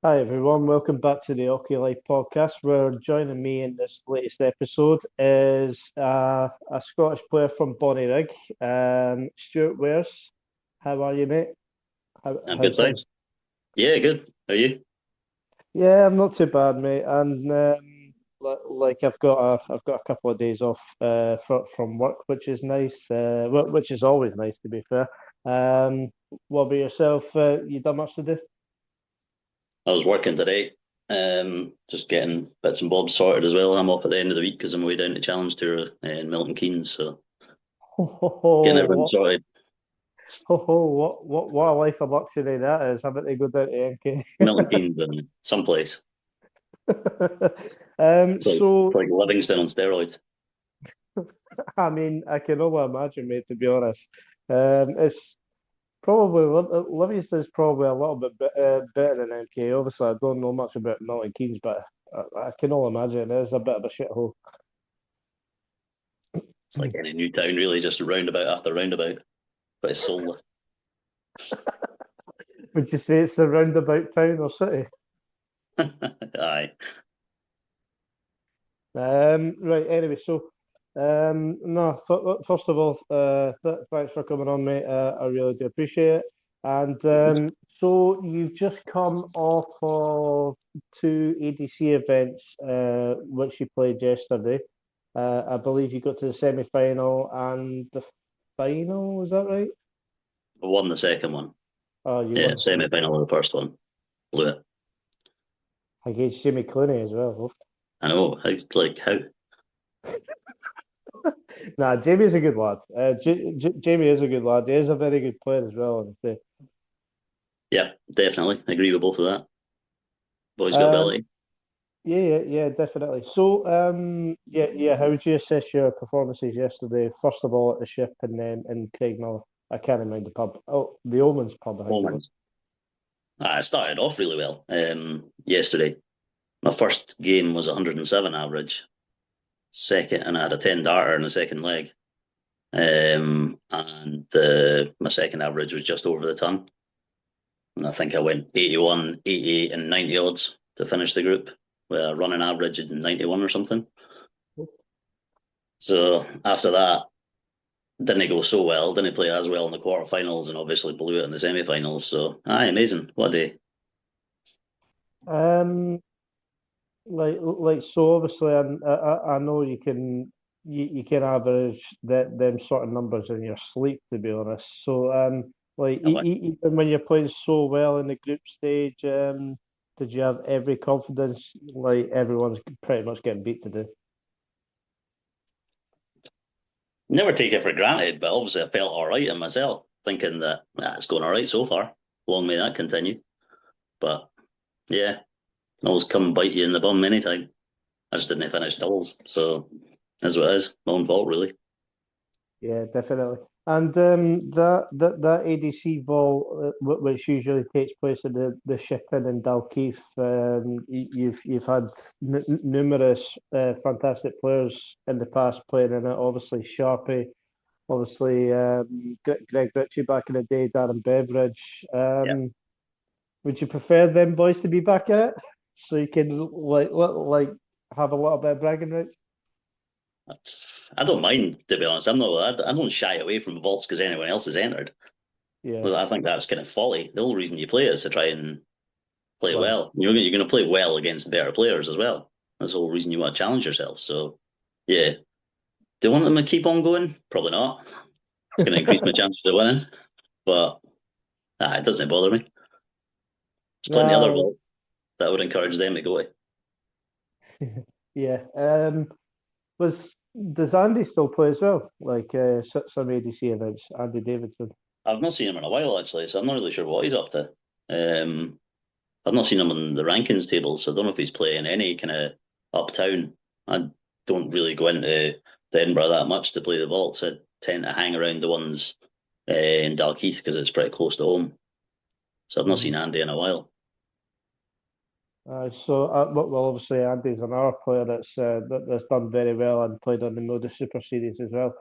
Hi everyone, welcome back to the Hockey Life podcast. Where joining me in this latest episode is a Scottish player from Bonnyrigg, Stuart Wares. How are you, mate? I'm good, How's things? thanks. Yeah, good. Are you? Yeah, I'm not too bad, mate. And I've got a couple of days off from work, which is nice. Which is always nice, to be fair. Um, what about yourself? You done much to do? I was working today, just getting bits and bobs sorted as well. I'm off at the end of the week because I'm away down to Challenge Tour in Milton Keynes, so getting everything What? sorted. Oh, what a life of luxury that is. Having to go down to MK. Milton Keynes in someplace. It's So like Livingston on steroids. I mean, I can only imagine, mate. To be honest, it's probably Livingston's probably a little bit better than MK. Obviously, I don't know much about Milton Keynes, but I can only imagine it is a bit of a shithole. It's like any new town, really, just roundabout after roundabout, but it's soulless. Would you say it's a roundabout town or city? Aye. Right. Anyway, so no. First of all, thanks for coming on, mate. I really do appreciate it. And so you've just come off of two ADC events, which you played yesterday. I believe you got to the semi-final and the final. Is that right? I won the second one. Oh, you Yeah, won the second semi-final of the first one. Blew it. against Jimmy Clooney as well. I know. How? Nah, Jamie's a good lad. Jamie is a good lad. He is a very good player as well. Yeah, definitely. Agree with both of that. Boys got Um, ability. yeah, definitely. So, yeah. How would you assess your performances yesterday? First of all, at the ship, and then in Craigmillar. I can't remember the pub. Oh, the Omens pub, I think it was. Moments. I started off really well yesterday. My first game was 107 average, second, and I had a 10 darter in the second leg. And my second average was just over the ton. And I think I went 81, 88, and 90 odds to finish the group with a running average of 91 or something. So after that, didn't go so well, didn't play as well in the quarterfinals, and obviously blew it in the semi-finals. So, amazing. What a day. Um, so obviously, I know you can average them sort of numbers in your sleep, to be honest. So even when you're playing so well in the group stage, did you have every confidence like everyone's pretty much getting beat today? Never take it for granted, but obviously I felt all right in myself, thinking that it's going all right so far. Long may that continue. But yeah, can always come and bite you in the bum anytime. I just didn't finish doubles, so that's what it is. My own fault, really. Yeah, definitely. And that ADC ball, which usually takes place at the Shipping in Dalkeith, you've had n numerous fantastic players in the past playing in it. Obviously, Sharpie, obviously Greg Ritchie back in the day, Darren Beveridge. Yeah, Would you prefer them boys to be back in it so you can like have a little bit of bragging rights? I don't mind, to be honest. I don't shy away from vaults because anyone else has entered. Yeah, Well, I think that's kind of folly. The whole reason you play is to try and play well, well. You're going to play well against better players as well. That's the whole reason you want to challenge yourself. So, yeah. Do you want them to keep on going? Probably not. It's going to increase my chances of winning, but it doesn't bother me. There's plenty of other well, vaults that would encourage them to go. yeah. Was does Andy still play as well? Like some ADC events, Andy Davidson. I've not seen him in a while actually, so I'm not really sure what he's up to. Um, I've not seen him on the rankings table, so I don't know if he's playing any kind of uptown. I don't really go into Edinburgh that much to play the vaults. I tend to hang around the ones in Dalkeith because it's pretty close to home. So I've not seen Mhm. Andy in a while. Well, obviously Andy's another player that's done very well and played on the Moda Super Series as well.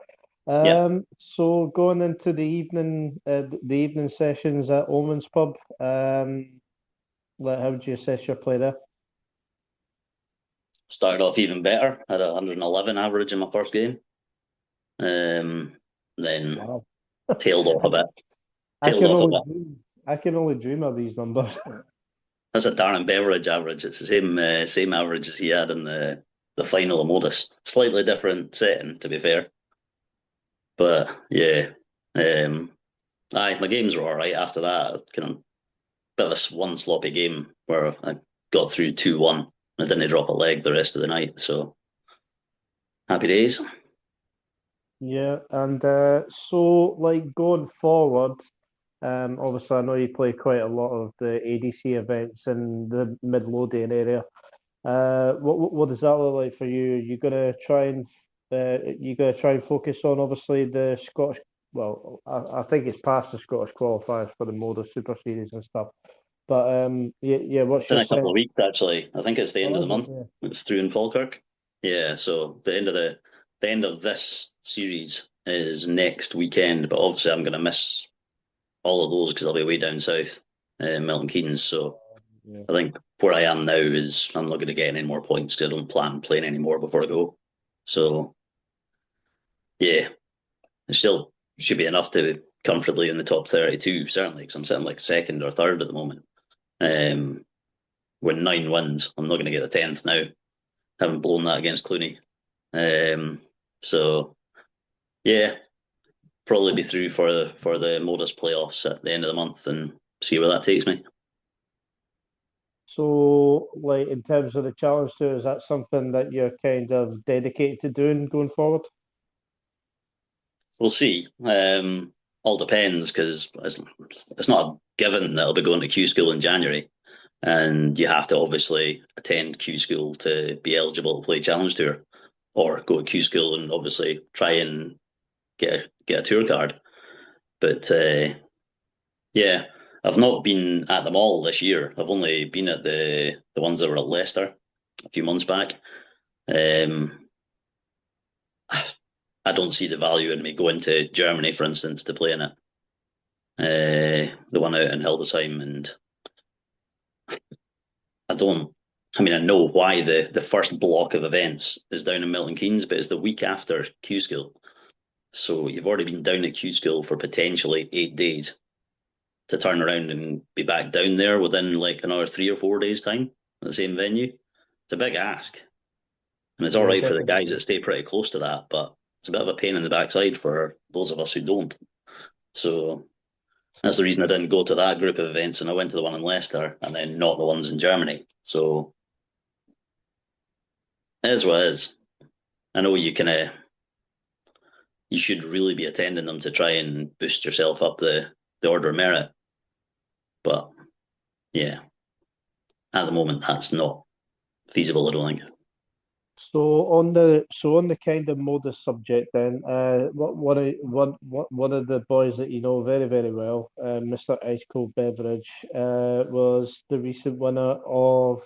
Yeah, So going into the evening sessions at Omens Pub, Like, how would you assess your play there? Started off even better. Had a 111 average in my first game. Then Wow. tailed off a bit. I Tailed can off a only bit. dream. I can only dream of these numbers. That's a Darren Beveridge average. It's the same average as he had in the final of Modus. Slightly different setting, to be fair. But yeah, my games were all right after that. Kind of bit of a one sloppy game where I got through 2-1. I didn't drop a leg the rest of the night. So happy days. Yeah, and so like going forward, obviously I know you play quite a lot of the ADC events in the Midlothian area. What does that look like for you? You gonna try and focus on obviously the Scottish. Well, I think it's past the Scottish qualifiers for the Moda Super Series and stuff. But yeah. What's It's in your a couple sense? of weeks actually. I think it's the end of Oh, the is it? month. Yeah. It's through in Falkirk. Yeah, so the end of this series is next weekend, but obviously I'm going to miss all of those because I'll be way down south, Milton Keynes. So Yeah. I think where I am now is I'm not going to get any more points because I don't plan playing anymore before I go. So yeah, it still should be enough to be comfortably in the top 32, certainly, because I'm sitting like second or third at the moment. Um, with 9 wins, I'm not going to get the 10th now. Haven't blown that against Clooney. Um, so yeah, probably be through for the Modus playoffs at the end of the month and see where that takes me. So, like in terms of the challenge tour, is that something that you're kind of dedicated to doing going forward? We'll see. All depends because it's not a given that I'll be going to Q school in January, and you have to obviously attend Q school to be eligible to play challenge tour, or go to Q school and obviously try and get a tour card. But yeah, I've not been at them all this year. I've only been at the ones that were at Leicester a few months back. Um, I don't see the value in me going to Germany, for instance, to play in it. The one out in Hildesheim, and I don't. I mean, I know why the first block of events is down in Milton Keynes, but it's the week after Q School. So you've already been down at Q School for potentially 8 days to turn around and be back down there within like another 3 or 4 days' time at the same venue. It's a big ask. And it's all Yeah, right for the guys definitely. that stay pretty close to that, but it's a bit of a pain in the backside for those of us who don't. So that's the reason I didn't go to that group of events and I went to the one in Leicester and then not the ones in Germany. So it is what it is. I know you should really be attending them to try and boost yourself up the order of merit. But yeah, at the moment that's not feasible, I don't think. So on the kind of modest subject, then, one of the boys that you know very very well, Mr. Ice Cold Beverage, was the recent winner of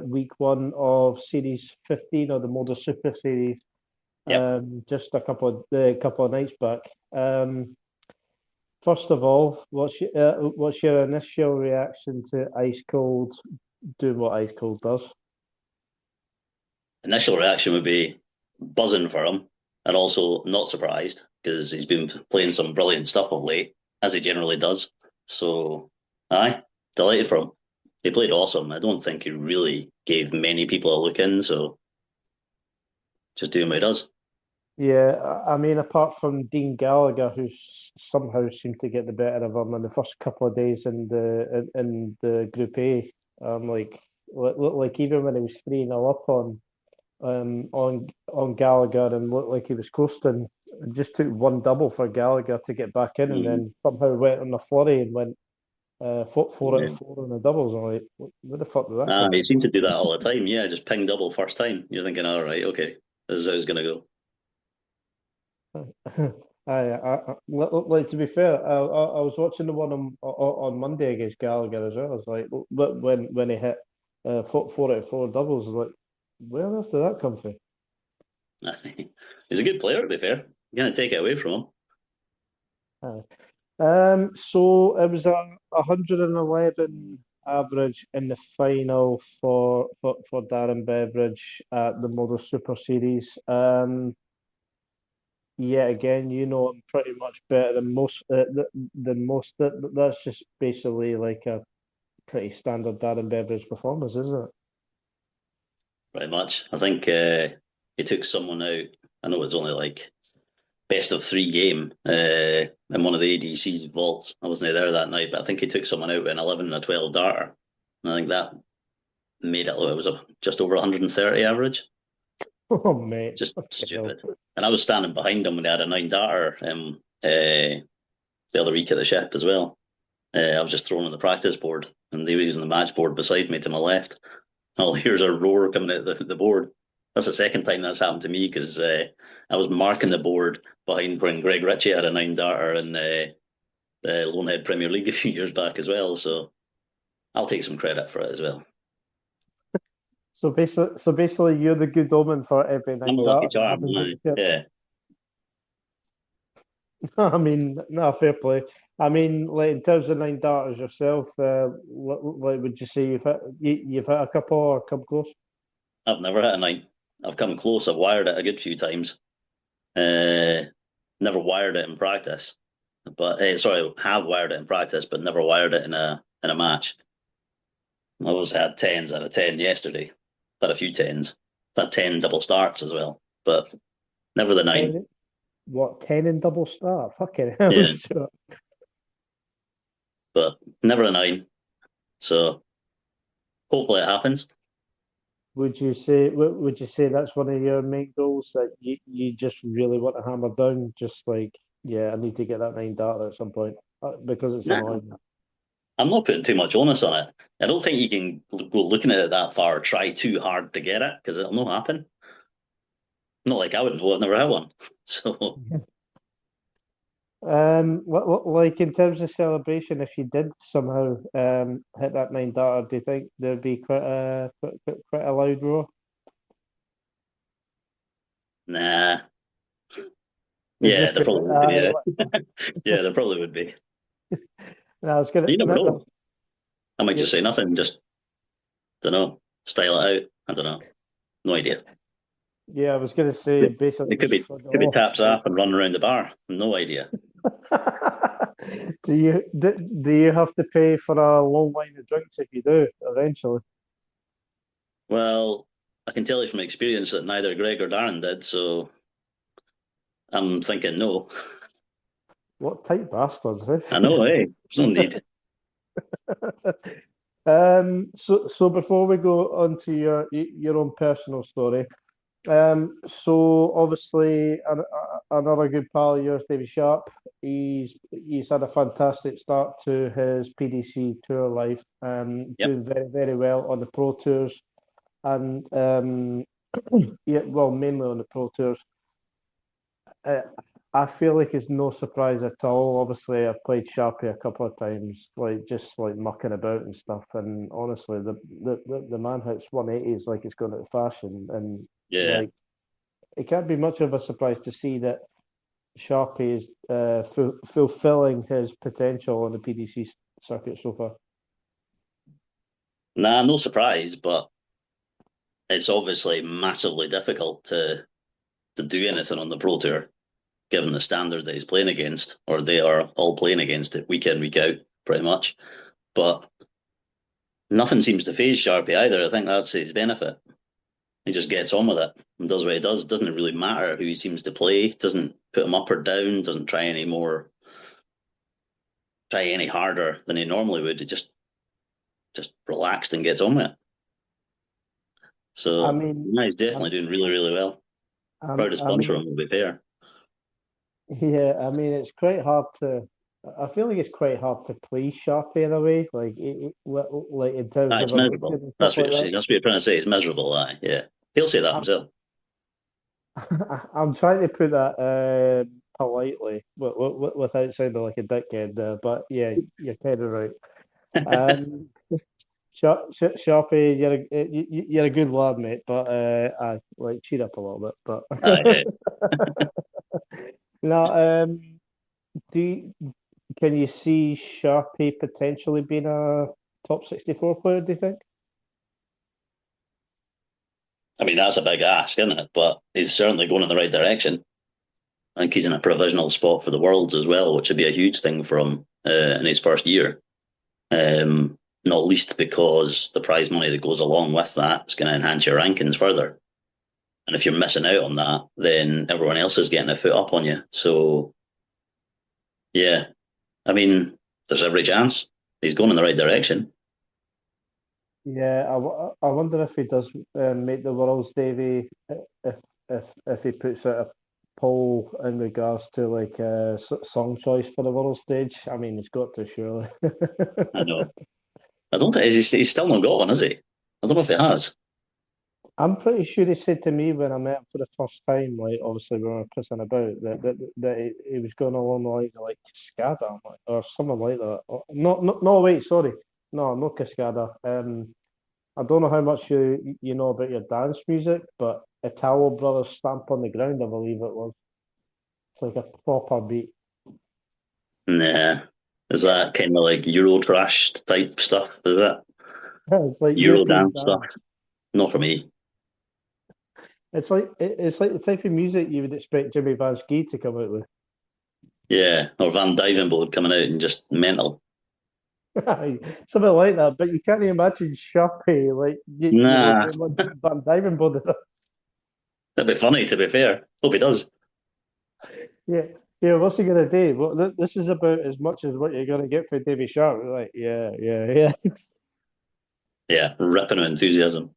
week one of Series 15 of the Modest Super Series, Yep. just a couple of nights back. First of all, what's your initial reaction to Ice Cold doing what Ice Cold does? Initial reaction would be buzzing for him and also not surprised because he's been playing some brilliant stuff of late, as he generally does. So, aye, delighted for him. He played awesome. I don't think he really gave many people a look in, so just doing what he does. Yeah, I mean, apart from Dean Gallagher, who somehow seemed to get the better of him in the first couple of days in the Group A, like looked like even when he was 3-0 up on Gallagher and looked like he was coasting, it just took one double for Gallagher to get back in, and Mm, then somehow went on a flurry and went four out yeah. of four on the doubles. I'm like, where the fuck did that come He from? seemed to do that all the time. Yeah, just ping double first time. You're thinking, all right, okay, this is how it's going to go. Like to be fair, I was watching the one on Monday against Gallagher as well. I was like, but when he hit four out of four doubles, I was like, where on earth did that come from? He's a good player, to be fair. You're going to take it away from him. So it was a 111 average in the final for Darren Beveridge at the Motor Super Series. Yeah, again, I'm pretty much better than most. That's just basically like a pretty standard Darren Beveridge performance, isn't it? Pretty much. I think he took someone out. I know it's only like best of three game in one of the ADC's vaults. I wasn't there that night, but I think he took someone out with an 11 and a 12 darter. And I think that made it was just over 130 average. Oh, mate. Just stupid. And I was standing behind him when he had a 9 darter the other week at the ship as well. I was just throwing on the practice board, and they were using the match board beside me to my left. All here's a roar coming out the board. That's the second time that's happened to me, because I was marking the board behind when Greg Ritchie had a 9 darter in the Lonehead Premier League a few years back as well. So I'll take some credit for it as well. So basically, you're the good omen for every 9 I'm a lucky darter. charm, yeah. I mean, no, fair play. I mean, like in terms of 9 darters yourself, like would you say you've hit a couple or come close? I've never hit a 9. I've come close. I've wired it a good few times. Never wired it in practice, but have wired it in practice, but never wired it in a match. I always had 10s out of 10 yesterday. Had a few 10s. Had 10 double starts as well, but never the 9. What, 10 in double start? Fucking hell. Yeah. Sure. But never a 9. So hopefully it happens. Would you say that's one of your main goals, that you just really want to hammer down? Just like, yeah, I need to get that 9 darter at some point, because it's annoying. I'm not putting too much onus on it. I don't think you can go looking at it that far, try too hard to get it, because it'll not happen. Not like I would know. I've never had one. So, like in terms of celebration, if you did somehow hit that 9 darter, do you think there'd be quite a loud roar? Nah. Yeah, there probably would be. Yeah, yeah, there probably would be. No, I was gonna. You never know. I might just say nothing. Just don't know. Style it out. I don't know. No idea. Yeah, I was going to say basically it could be taps off and run around the bar. No idea. Do you have to pay for a long line of drinks if you do eventually? Well, I can tell you from experience that neither Greg or Darren did, so I'm thinking no. What tight bastards, eh? I know, eh? There's no need. So before we go on to your own personal story, so obviously another good pal of yours, David Sharp, he's had a fantastic start to his PDC Tour life, doing very, very well on the Pro Tours, and yeah, well, mainly on the Pro Tours. I feel like it's no surprise at all. Obviously, I've played Sharpie a couple of times, like just like mucking about and stuff. And honestly, the man hits 180s like it's gone out of fashion, and like it can't be much of a surprise to see that Sharpie is fulfilling his potential on the PDC circuit so far. Nah, no surprise, but it's obviously massively difficult to do anything on the Pro Tour, given the standard that he's playing against, or they are all playing against it week in, week out, pretty much. But nothing seems to faze Sharpie either. I think that's his benefit. He just gets on with it and does what he does. Doesn't really matter who he seems to play. Doesn't put him up or down. Doesn't try any harder than he normally would. He just relaxed and gets on with it. So, I mean, he's definitely doing really, really well. Proudest sponsor him, will be fair. Yeah, I mean, it's quite hard to. I feel like it's quite hard to please Sharpie in a way, like in terms of. It's miserable. That's what you're trying to say. It's miserable. Yeah, he'll say that himself. I'm trying to put that politely, without sounding like a dickhead. But yeah, you're kind of right. Sharpie, you're a good lad, mate. But I like cheat up a little bit. But now, can you see Sharpie potentially being a top 64 player, do you think? I mean, that's a big ask, isn't it? But he's certainly going in the right direction. I think he's in a provisional spot for the Worlds as well, which would be a huge thing for him in his first year. Not least because the prize money that goes along with that is going to enhance your rankings further. And if you're missing out on that, then everyone else is getting a foot up on you. So, yeah, I mean, there's every chance he's going in the right direction. Yeah, I wonder if he does make the Worlds, Davy, if he puts out a poll in regards to like song choice for the World stage. I mean, he's got to surely. I know. I don't think he's still not got one, has he? I don't know if he has. I'm pretty sure he said to me when I met him for the first time, like obviously we were pissing about, that he was going along the lines of like Cascada or something like that. No, wait, sorry, no Cascada. I don't know how much you know about your dance music, but Italo Brothers Stamp on the Ground, I believe it was. It's like a proper beat. Nah. Is that kind of like Euro trash type stuff? Is that It's like Euro European dance stuff? Not for me. It's like the type of music you would expect Jimmy Van Ski to come out with. Yeah, or Van Dyvenbode coming out and just mental. Something like that, but you can't imagine Sharpie like Nah, Van Dyvenbode. that'd be funny, to be fair. Hope he does. Yeah, yeah. What's he gonna do? Well, this is about as much as what you're gonna get for Davy Sharp. Like, yeah. Yeah, ripping with enthusiasm.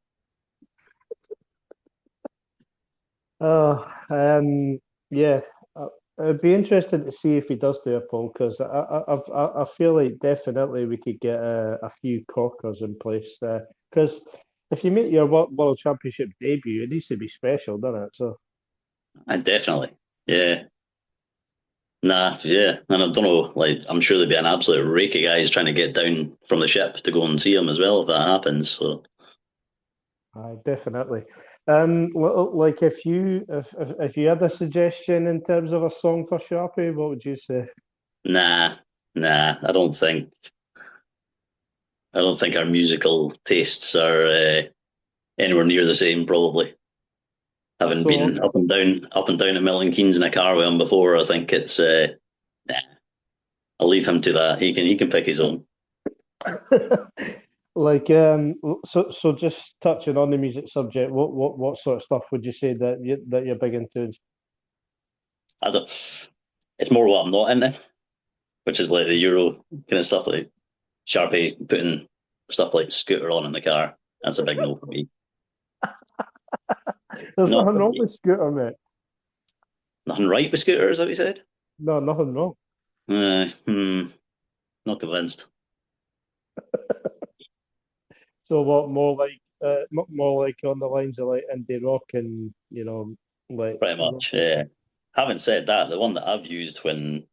Oh, yeah. It'd be interesting to see if he does do a poll because I feel like definitely we could get a few corkers in place because if you make your World Championship debut, it needs to be special, doesn't it? So, And definitely. Yeah. Nah, yeah. And I don't know, like, I'm sure there'd be an absolute rake of guys trying to get down from the ship to go and see him as well if that happens. So, definitely. Like if you had a suggestion in terms of a song for Sharpie, what would you say? nah, I don't think our musical tastes are anywhere near the same, probably. Having So, been up and down at Milton Keynes in a car with him before, I think it's nah, I'll leave him to that. He can pick his own. like so just touching on the music subject, what sort of stuff would you say that you're big into? I don't, it's more what I'm not into, which is like the Euro kind of stuff, like Sharpie putting stuff like Scooter on in the car. That's a big no for me. There's Not nothing for wrong me. with Scooter, mate. Nothing right with Scooter, is that what you said? No, nothing wrong. Uh, hmm, not convinced. So what more like on the lines of like indie rock and like Pretty much. Yeah. Having said that, the one that I've used when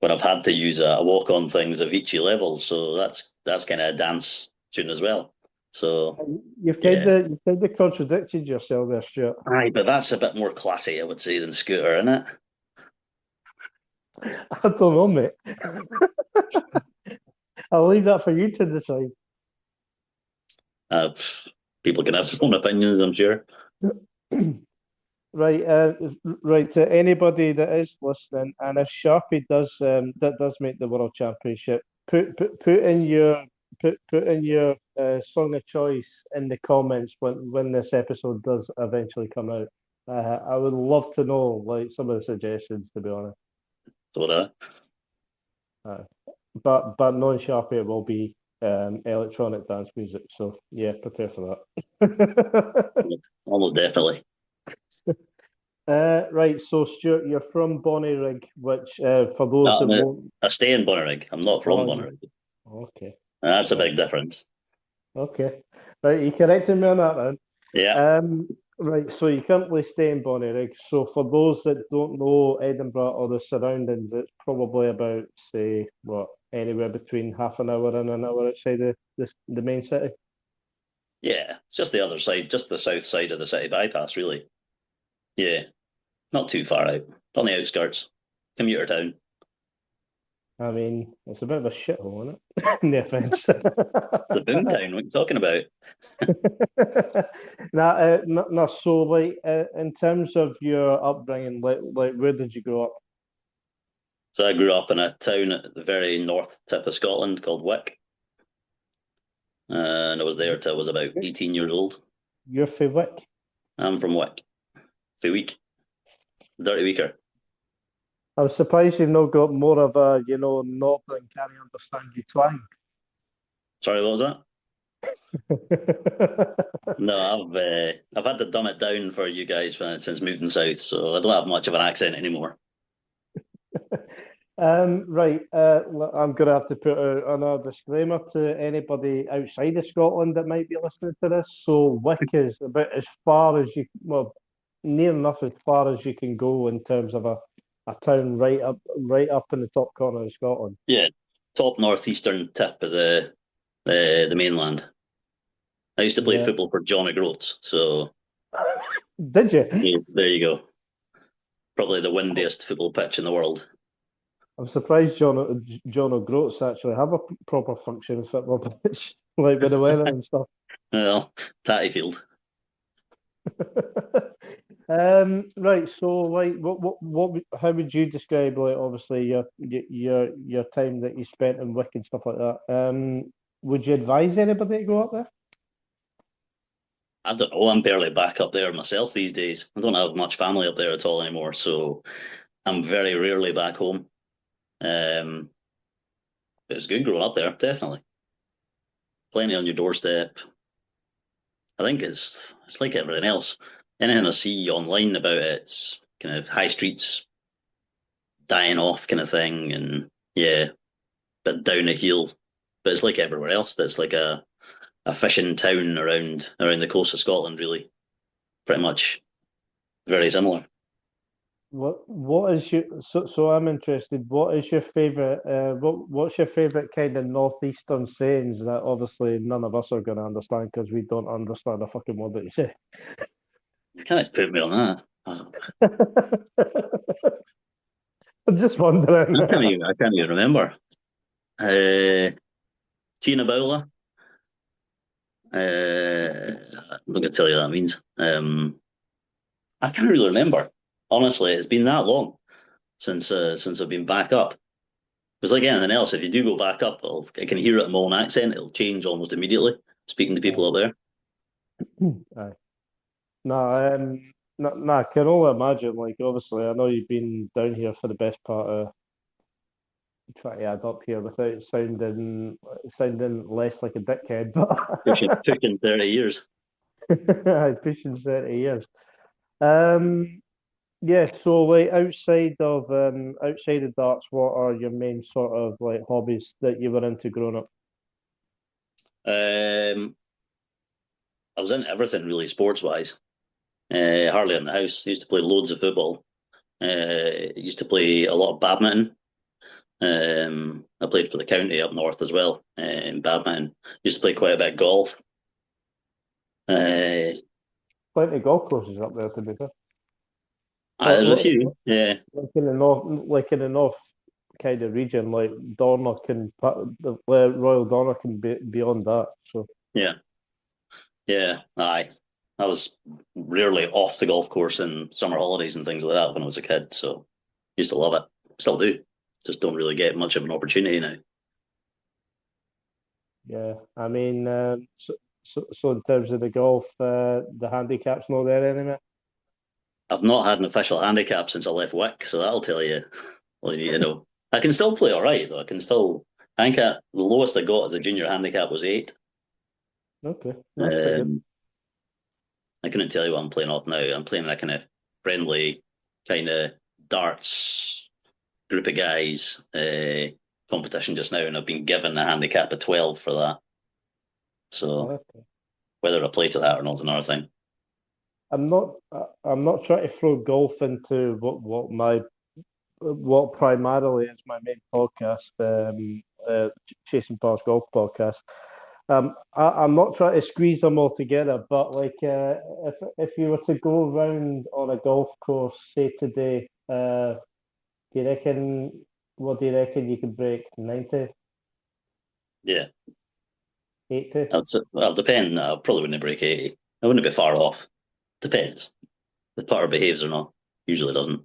I've had to use a walk on thing is Avicii Levels, so that's kind of a dance tune as well. So yeah. you've kind of contradicted yourself there, Stuart. Aye, but that's a bit more classy, I would say, than Scooter, isn't it? I don't know, mate. I'll leave that for you to decide. Uh, People can have their own opinions, I'm sure. Right, right. To anybody that is listening, and if Sharpie does make the World Championship, put in your put in your song of choice in the comments when this episode does eventually come out. I would love to know like some of the suggestions, to be honest. So Uh, but non-Sharpie it will be electronic dance music. So yeah, prepare for that. almost definitely. Right, so Stuart, you're from Bonnyrigg, which for those that No, won't. I stay in Bonnyrigg. I'm not from Oh, Bonnyrigg. okay, That's a right, big difference. okay, right. You corrected me on that then. Yeah. Right. So you currently stay in Bonnyrigg. So for those that don't know Edinburgh or the surroundings, it's probably about say what anywhere between half an hour and an hour outside the main city. Yeah. It's just the other side, just the south side of the city bypass, really. Yeah. Not too far out. On the outskirts. Commuter town. I mean, it's a bit of a shithole, isn't it? No offence. It's a boomtown. What are you talking about? No. So, like, in terms of your upbringing, like, where did you grow up? So I grew up in a town at the very north tip of Scotland called Wick, and I was there till I was about 18 years old. You're from Wick. I'm from Wick, for Week, Dirty Weaker. I was surprised you've not got more of a, northern can I understand you twang. Sorry, what was that? No, I've had to dumb it down for you guys since moving south, so I don't have much of an accent anymore. Right. I'm going to have to put another disclaimer to anybody outside of Scotland that might be listening to this. So Wick is about as far as near enough as far as you can go in terms of a town right up in the top corner of Scotland. Yeah, top northeastern tip of the mainland. I used to play football for John O'Groats, so did you? Yeah, there you go. Probably the windiest football pitch in the world. I'm surprised John O'Groats actually have a proper functioning football pitch, like with the weather and stuff. Well, Tattyfield. Right. So, like, how would you describe, like, obviously your time that you spent in Wick and stuff like that? Would you advise anybody to go up there? I don't know. I'm barely back up there myself these days. I don't have much family up there at all anymore, so I'm very rarely back home. But it's good growing up there, definitely. Plenty on your doorstep. I think it's like everything else. Anything I see online about it, it's kind of high streets dying off kind of thing, and yeah, bit down a heel. But it's like everywhere else. That's like a fishing town around the coast of Scotland, really. Pretty much very similar. What is your so I'm interested. What is your favorite? What's your favorite kind of northeastern sayings that obviously none of us are going to understand because we don't understand a fucking word that you say. You can't put me on that. I'm just wondering. I can't even remember. Tina Bowler. I'm not going to tell you what that means. I can't really remember. Honestly, it's been that long since I've been back up. It's like anything else. If you do go back up, I can hear it in my own accent. It'll change almost immediately. Speaking to people up there. Aye. No, I can only imagine. Like, obviously, I know you've been down here for the best part of trying to add up here without sounding less like a dickhead, but pushing 30 years. Pushing 30 years. Yeah, so like outside of darts, what are your main sort of like hobbies that you were into growing up? I was into everything really sports wise. Hardly in the house. Used to play loads of football. Used to play a lot of badminton. I played for the county up north as well in badminton. Used to play quite a bit of golf. Plenty of golf courses up there, to be fair. There's a few, yeah. Like in the north kind of region, like Dornoch and the Royal Dornoch and beyond that. So yeah, aye. I was rarely off the golf course in summer holidays and things like that when I was a kid, so used to love it. Still do. Just don't really get much of an opportunity now. Yeah, I mean, so in terms of the golf, the handicap's not there anymore. I've not had an official handicap since I left Wick, so that'll tell you. Well, you know, I can still play all right though. I think the lowest I got as a junior handicap was 8. Okay. I couldn't tell you what I'm playing off now. I'm playing a kind of friendly kind of darts group of guys competition just now, and I've been given a handicap of 12 for that. So whether I play to that or not is another thing. I'm not trying to throw golf into what primarily is my main podcast, Chasing Past Golf podcast. I'm not trying to squeeze them all together, but like if you were to go around on a golf course, say today, do you reckon what do you reckon you could break? 90, Yeah, 80? well, depend. I probably wouldn't break 80. I wouldn't be far off. Depends. The putter behaves or not. Usually doesn't.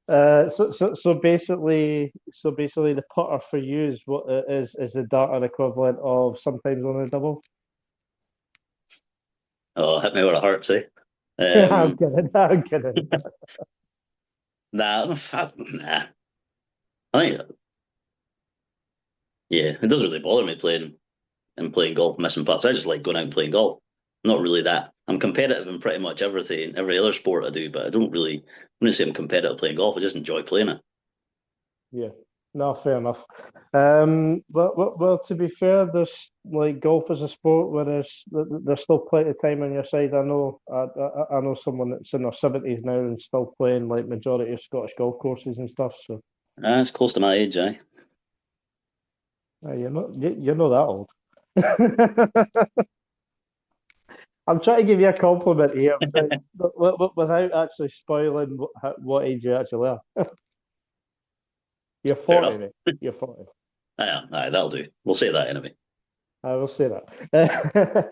So basically, the putter for you is what is the darter equivalent of sometimes on a double. Oh, hit me where it hurts, eh? I'm kidding. I'm kidding. Nah, nah. I think, yeah, it doesn't really bother me playing golf, missing putts. I just like going out and playing golf. Not really that. I'm competitive in pretty much everything, every other sport I do, but I wouldn't say I'm competitive playing golf. I just enjoy playing it. Yeah, no, fair enough. Well, to be fair, there's like golf as a sport where there's still plenty of time on your side. I know someone that's in their 70s now and still playing like majority of Scottish golf courses and stuff. So It's close to my age, eh? you're not that old. I'm trying to give you a compliment here without actually spoiling what age you actually are. You're Fair 40, enough. mate. You're 40. Aye, that'll do. We'll say that anyway. I will say that.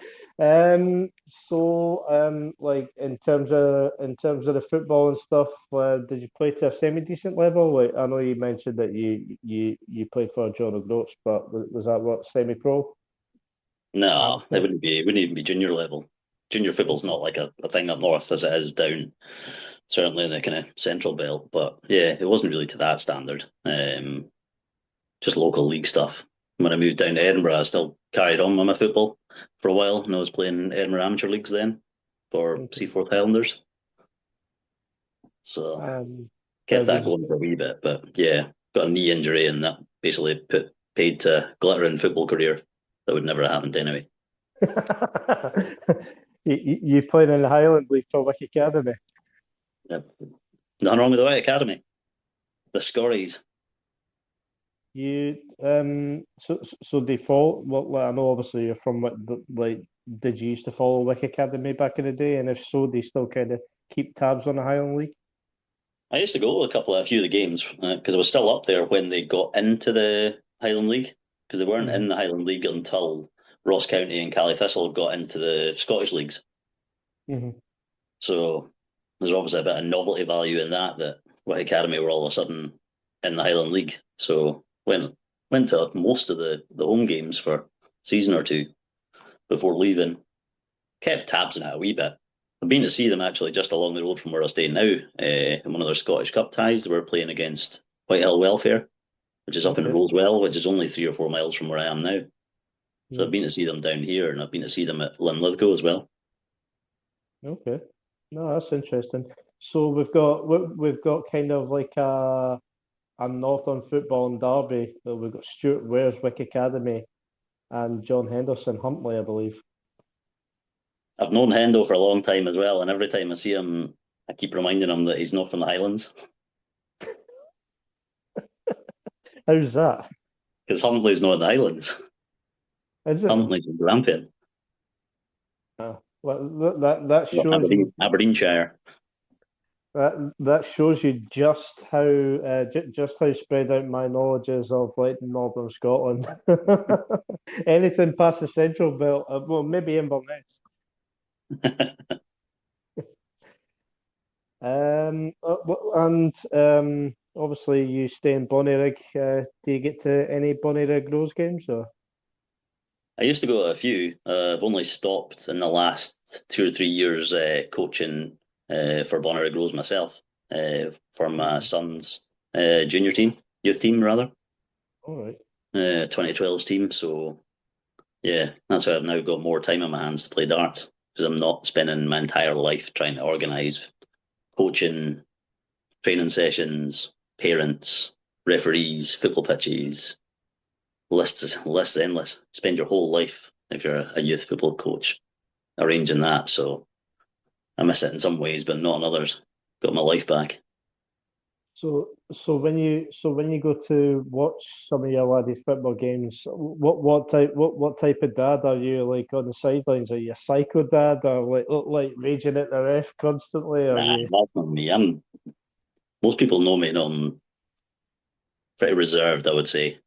Like in terms of the football and stuff, did you play to a semi-decent level? Like I know you mentioned that you played for John O'Groats, but was that what semi-pro? No, Amateur? it wouldn't even be junior level. Junior football's not like a thing up north as it is down, certainly in the kind of central belt. But yeah, it wasn't really to that standard. Just local league stuff. When I moved down to Edinburgh, I still carried on with my football for a while, and I was playing Edinburgh amateur leagues then for Okay. Seaforth Highlanders. So I kept that was going for a wee bit. But yeah, got a knee injury, and that basically paid to glittering football career that would never have happened anyway. you played in the Highland League for Wick Academy. Yep. Nothing wrong with the White Academy. The Scorries. So default. Well, like, I know obviously you're from like. Did you used to follow Wick Academy back in the day? And if so, do you still kind of keep tabs on the Highland League? I used to go to a few of the games because I was still up there when they got into the Highland League because they weren't Mhm. in the Highland League until Ross County and Cally Thistle got into the Scottish leagues. Mhm. So there's obviously a bit of novelty value in that Wick Academy were all of a sudden in the Highland League. So went to most of the home games for a season or two before leaving. Kept tabs on it a wee bit. I've been to see them actually just along the road from where I stay now, in one of their Scottish Cup ties. They were playing against Whitehill Welfare, which is up in Okay. Rosewell, which is only 3 or 4 miles from where I am now. So I've Mm. been to see them down here, and I've been to see them at Linlithgow as well. Okay. No, that's interesting. So we've got kind of like a Northern football and derby. We've got Stuart Wares, Wick Academy, and John Henderson, Huntly, I believe. I've known Hendo for a long time as well, and every time I see him, I keep reminding him that he's not from the Highlands How's that? because Huntly's not in the Highlands. Is it? Huntly's in Grampian, Well, that well, shows you Aberdeenshire. that shows you just how spread out my knowledge is of like Northern Scotland. Anything past the Central Belt, well, maybe Inverness. And obviously you stay in Bonnyrigg. Do you get to any Bonnyrigg Rose games or? I used to go to a few. I've only stopped in the last 2 or 3 years coaching for Bonnyrigg Rose myself for my son's junior team, youth team rather, All right. 2012's team. So yeah, that's why I've now got more time on my hands to play darts because I'm not spending my entire life trying to organise coaching, training sessions, parents, referees, football pitches, lists endless. Spend your whole life if you're a youth football coach arranging that. So I miss it in some ways, but not in others. Got my life back. So when you go to watch some of your laddies' football games, what type of dad are you like on the sidelines? Are you a psycho dad or like raging at the ref constantly? Or are Nah, you? that's not me. most people know me, and I'm pretty reserved, I would say,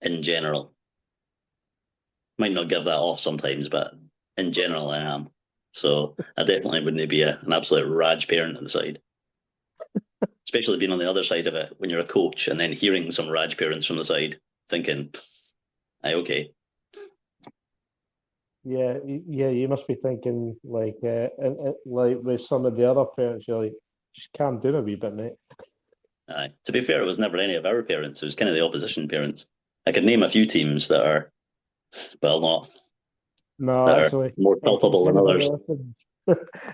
in general. Might not give that off sometimes, but in general, I am. So I definitely wouldn't be an absolute rage parent at the side, especially being on the other side of it when you're a coach and then hearing some rage parents from the side, thinking, "Aye, okay." Yeah, you must be thinking like, like with some of the other parents, you're like, just calm down a wee bit, mate. Aye. To be fair, it was never any of our parents. It was kind of the opposition parents. I could name a few teams that are, well, not No, that are actually, more in case culpable than anybody others. listens,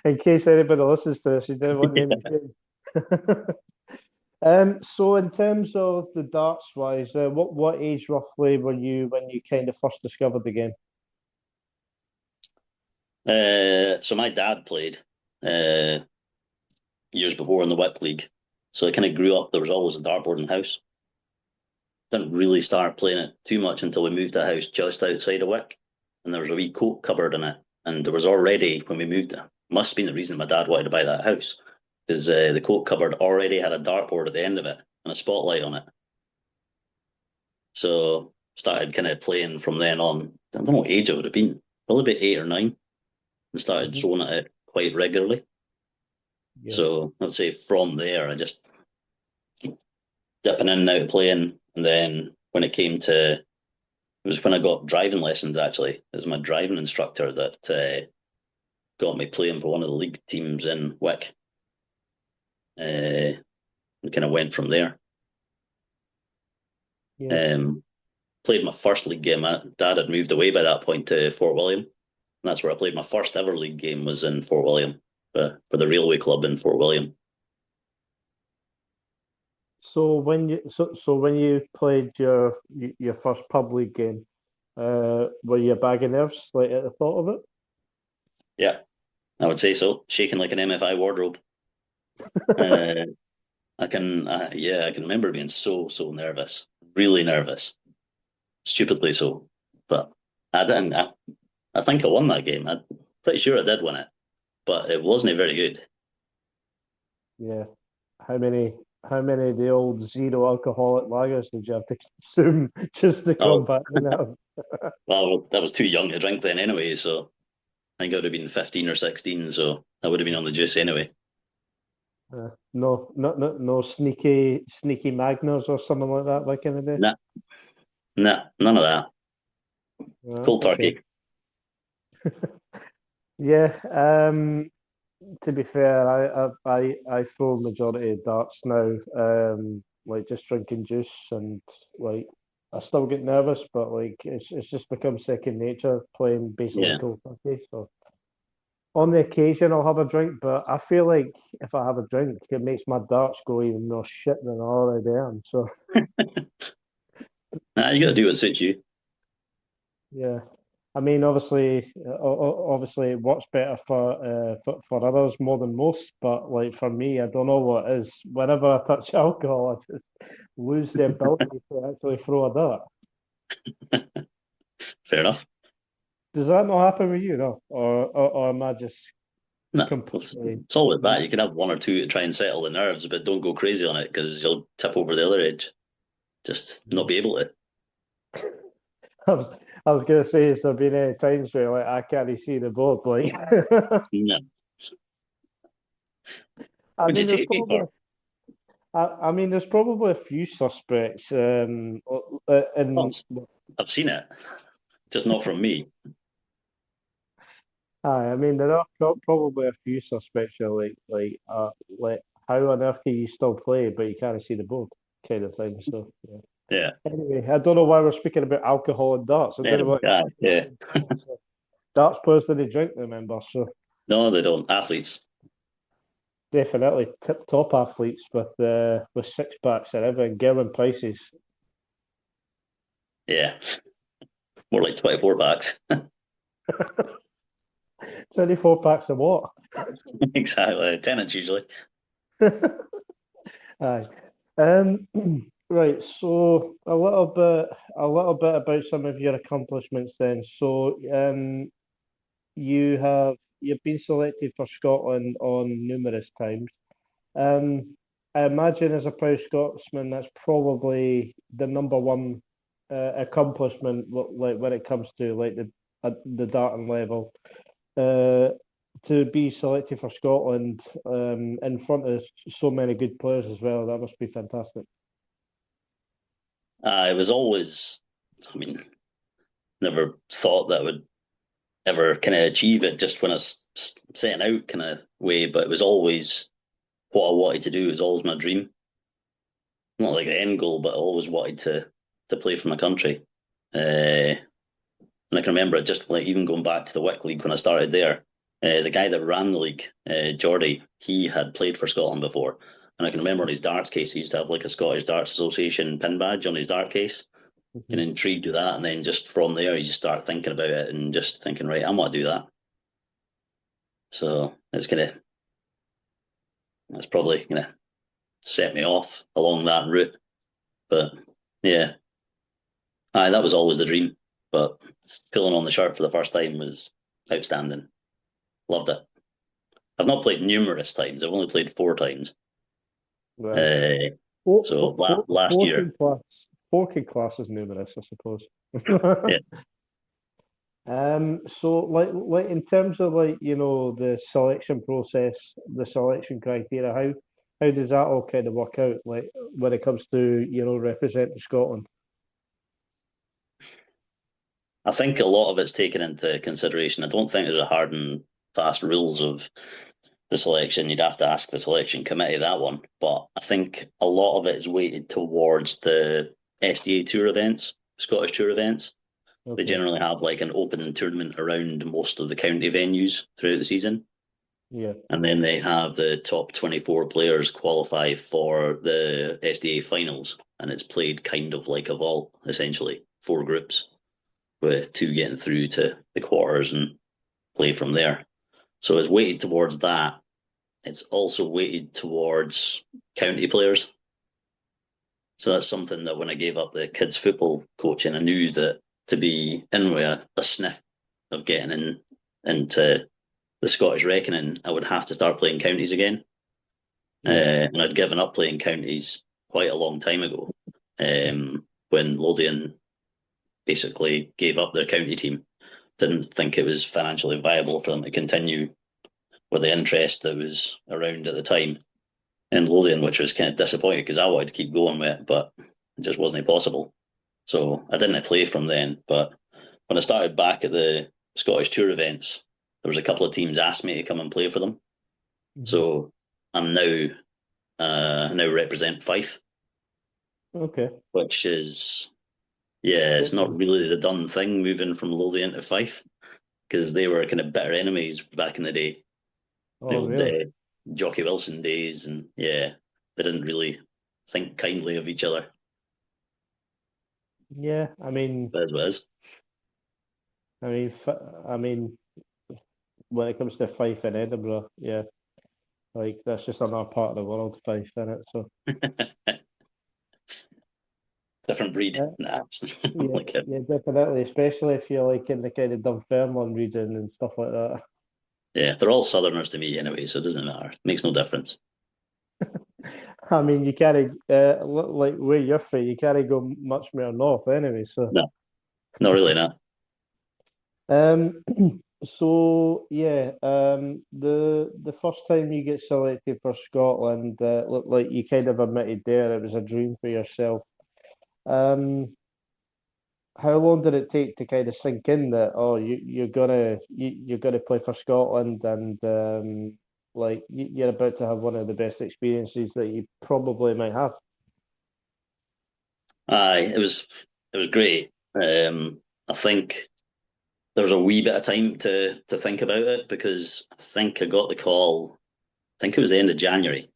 in case anybody listens to this, you didn't want name and so in terms of the darts wise, what age roughly were you when you kind of first discovered the game? So my dad played uh, years before in the Wick League. So I kind of grew up. There was always a dartboard in the house. Didn't really start playing it too much until we moved to a house just outside of Wick, and there was a wee coat cupboard in it. And there was already when we moved, must have been the reason my dad wanted to buy that house, because the coat cupboard already had a dartboard at the end of it and a spotlight on it. So started kind of playing from then on. I don't know what age I would have been, probably about 8 or 9, and started Mhm. throwing at it quite regularly. Yeah, So I'd say from there, I just dipping in and out of playing. And then when it came to, it was when I got driving lessons actually. It was my driving instructor that got me playing for one of the league teams in Wick. And kind of went from there. yeah. Um, Played my first league game. My dad had moved away by that point to Fort William. And that's where I played my first ever league game was in Fort William for the Railway Club in Fort William. So when you played your first pub league game, were you a bag of nerves like at the thought of it? Yeah, I would say so. Shaking like an MFI wardrobe. Uh, yeah, I can remember being so nervous, really nervous, stupidly so. But I didn't. I think I won that game. I'm pretty sure I did win it, but it wasn't very good. Yeah. How many how many of the old zero alcoholic lagers did you have to consume just to Oh, combat the nerves? well, I was too young to drink then anyway, so I think I would have been 15 or 16, so I would have been on the juice anyway. No sneaky Magners or something like that back in the day. Nah, nah, none of that. Cold That's a shame. turkey. Yeah. To be fair, I throw majority of darts now. Like just drinking juice and like I still get nervous, but like it's just become second nature playing basically Yeah. cold turkey. So on the occasion I'll have a drink, but I feel like if I have a drink, it makes my darts go even more shit than I already am. So Nah, you got to do what suits you. yeah. I mean, obviously, it works better for others more than most. But like for me, I don't know what it is. Whenever I touch alcohol, I just lose the ability to actually throw a dart. Fair enough. Does that not happen with you, no? Or am I just No, completely? it's always that. You can have one or two to try and settle the nerves, but don't go crazy on it because you'll tip over the other edge. Just not be able to. I was, I was gonna say, has there been any times where like I can't see the board? Like, No. I What'd you mean, take me for? I mean, there's probably a few suspects. Oh, In I've seen it, just not from me. Aye, I mean there are probably a few suspects who are like how on earth can you still play but you can't see the board kind of thing. So yeah. Yeah. Anyway, I don't know why we're speaking about alcohol and darts. I don't know Anyway, what yeah, yeah. darts players didn't drink, remember? So No, they don't. Athletes. definitely tip top athletes with six packs and everything, Gerwin prices. Yeah. More like 24 backs. 24 packs of what? Exactly. Tenants usually. Aye. Um, right. So a little bit about some of your accomplishments then. So, you've been selected for Scotland on numerous times. Um, I imagine as a proud Scotsman, that's probably the number one accomplishment, like when it comes to like the darting level. To be selected for Scotland in front of so many good players as well, that must be fantastic. It was always, I mean, never thought that I would ever kind of achieve it just when I was setting out kind of way, but it was always what I wanted to do. It was always my dream. Not like the end goal, but I always wanted to play for my country. And I can remember it just like even going back to the Wick League when I started there. The guy that ran the league, Geordie, he had played for Scotland before. And I can remember on his darts case, he used to have like a Scottish Darts Association pin badge on his dart case. And intrigued with that. And then just from there, you just start thinking about it and just thinking, right, I want to do that. So that's probably going to set me off along that route. But yeah, that was always the dream. But pulling on the shirt for the first time was outstanding. Loved it. I've not played numerous times. I've only played 4 times. Right. Last year. Forking class is numerous, I suppose. Yeah. So like in terms of like, you know, the selection process, the selection criteria, how does that all kind of work out, like when it comes to, you know, representing Scotland? I think a lot of it's taken into consideration. I don't think there's a hard and fast rules of the selection. You'd have to ask the selection committee that one. But I think a lot of it is weighted towards the SDA tour events, Scottish tour events. Okay. They generally have like an open tournament around most of the county venues throughout the season. Yeah. And then they have the top 24 players qualify for the SDA finals. And it's played kind of like a vault, essentially, 4 groups, with 2 getting through to the quarters and play from there. So it's weighted towards that. It's also weighted towards county players. So that's something that when I gave up the kids' football coaching, I knew that to be in with a sniff of getting into the Scottish reckoning, I would have to start playing counties again. And I'd given up playing counties quite a long time ago, when Lothian basically gave up their county team. Didn't think it was financially viable for them to continue with the interest that was around at the time in Lothian, which was kind of disappointing because I wanted to keep going with it, but it just wasn't possible. So I didn't play from then. But when I started back at the Scottish Tour events, there was a couple of teams asked me to come and play for them. So I'm now represent Fife. Okay. Which is, it's not really the done thing moving from Lothian to Fife, because they were kind of bitter enemies back in the day. The old Really? Jockey Wilson days, and they didn't really think kindly of each other. Yeah, I mean, As well as. I mean, when it comes to Fife in Edinburgh, yeah, like that's just another part of the world, Fife, isn't it? So Different breed. yeah, Like yeah, definitely, especially if you're like in the kind of Dunfermline region and stuff like that. Yeah, they're all Southerners to me anyway, so it doesn't matter. It makes no difference. I mean, you can't like where you're from, you can't go much more north anyway. So No, not really, not. um, so yeah, the first time you get selected for Scotland, like you kind of admitted there, it was a dream for yourself. Um, how long did it take to kind of sink in that you're gonna play for Scotland and like you're about to have one of the best experiences that you probably might have? Aye, it was great. I think there was a wee bit of time to think about it, because I think I got the call. I think it was the end of January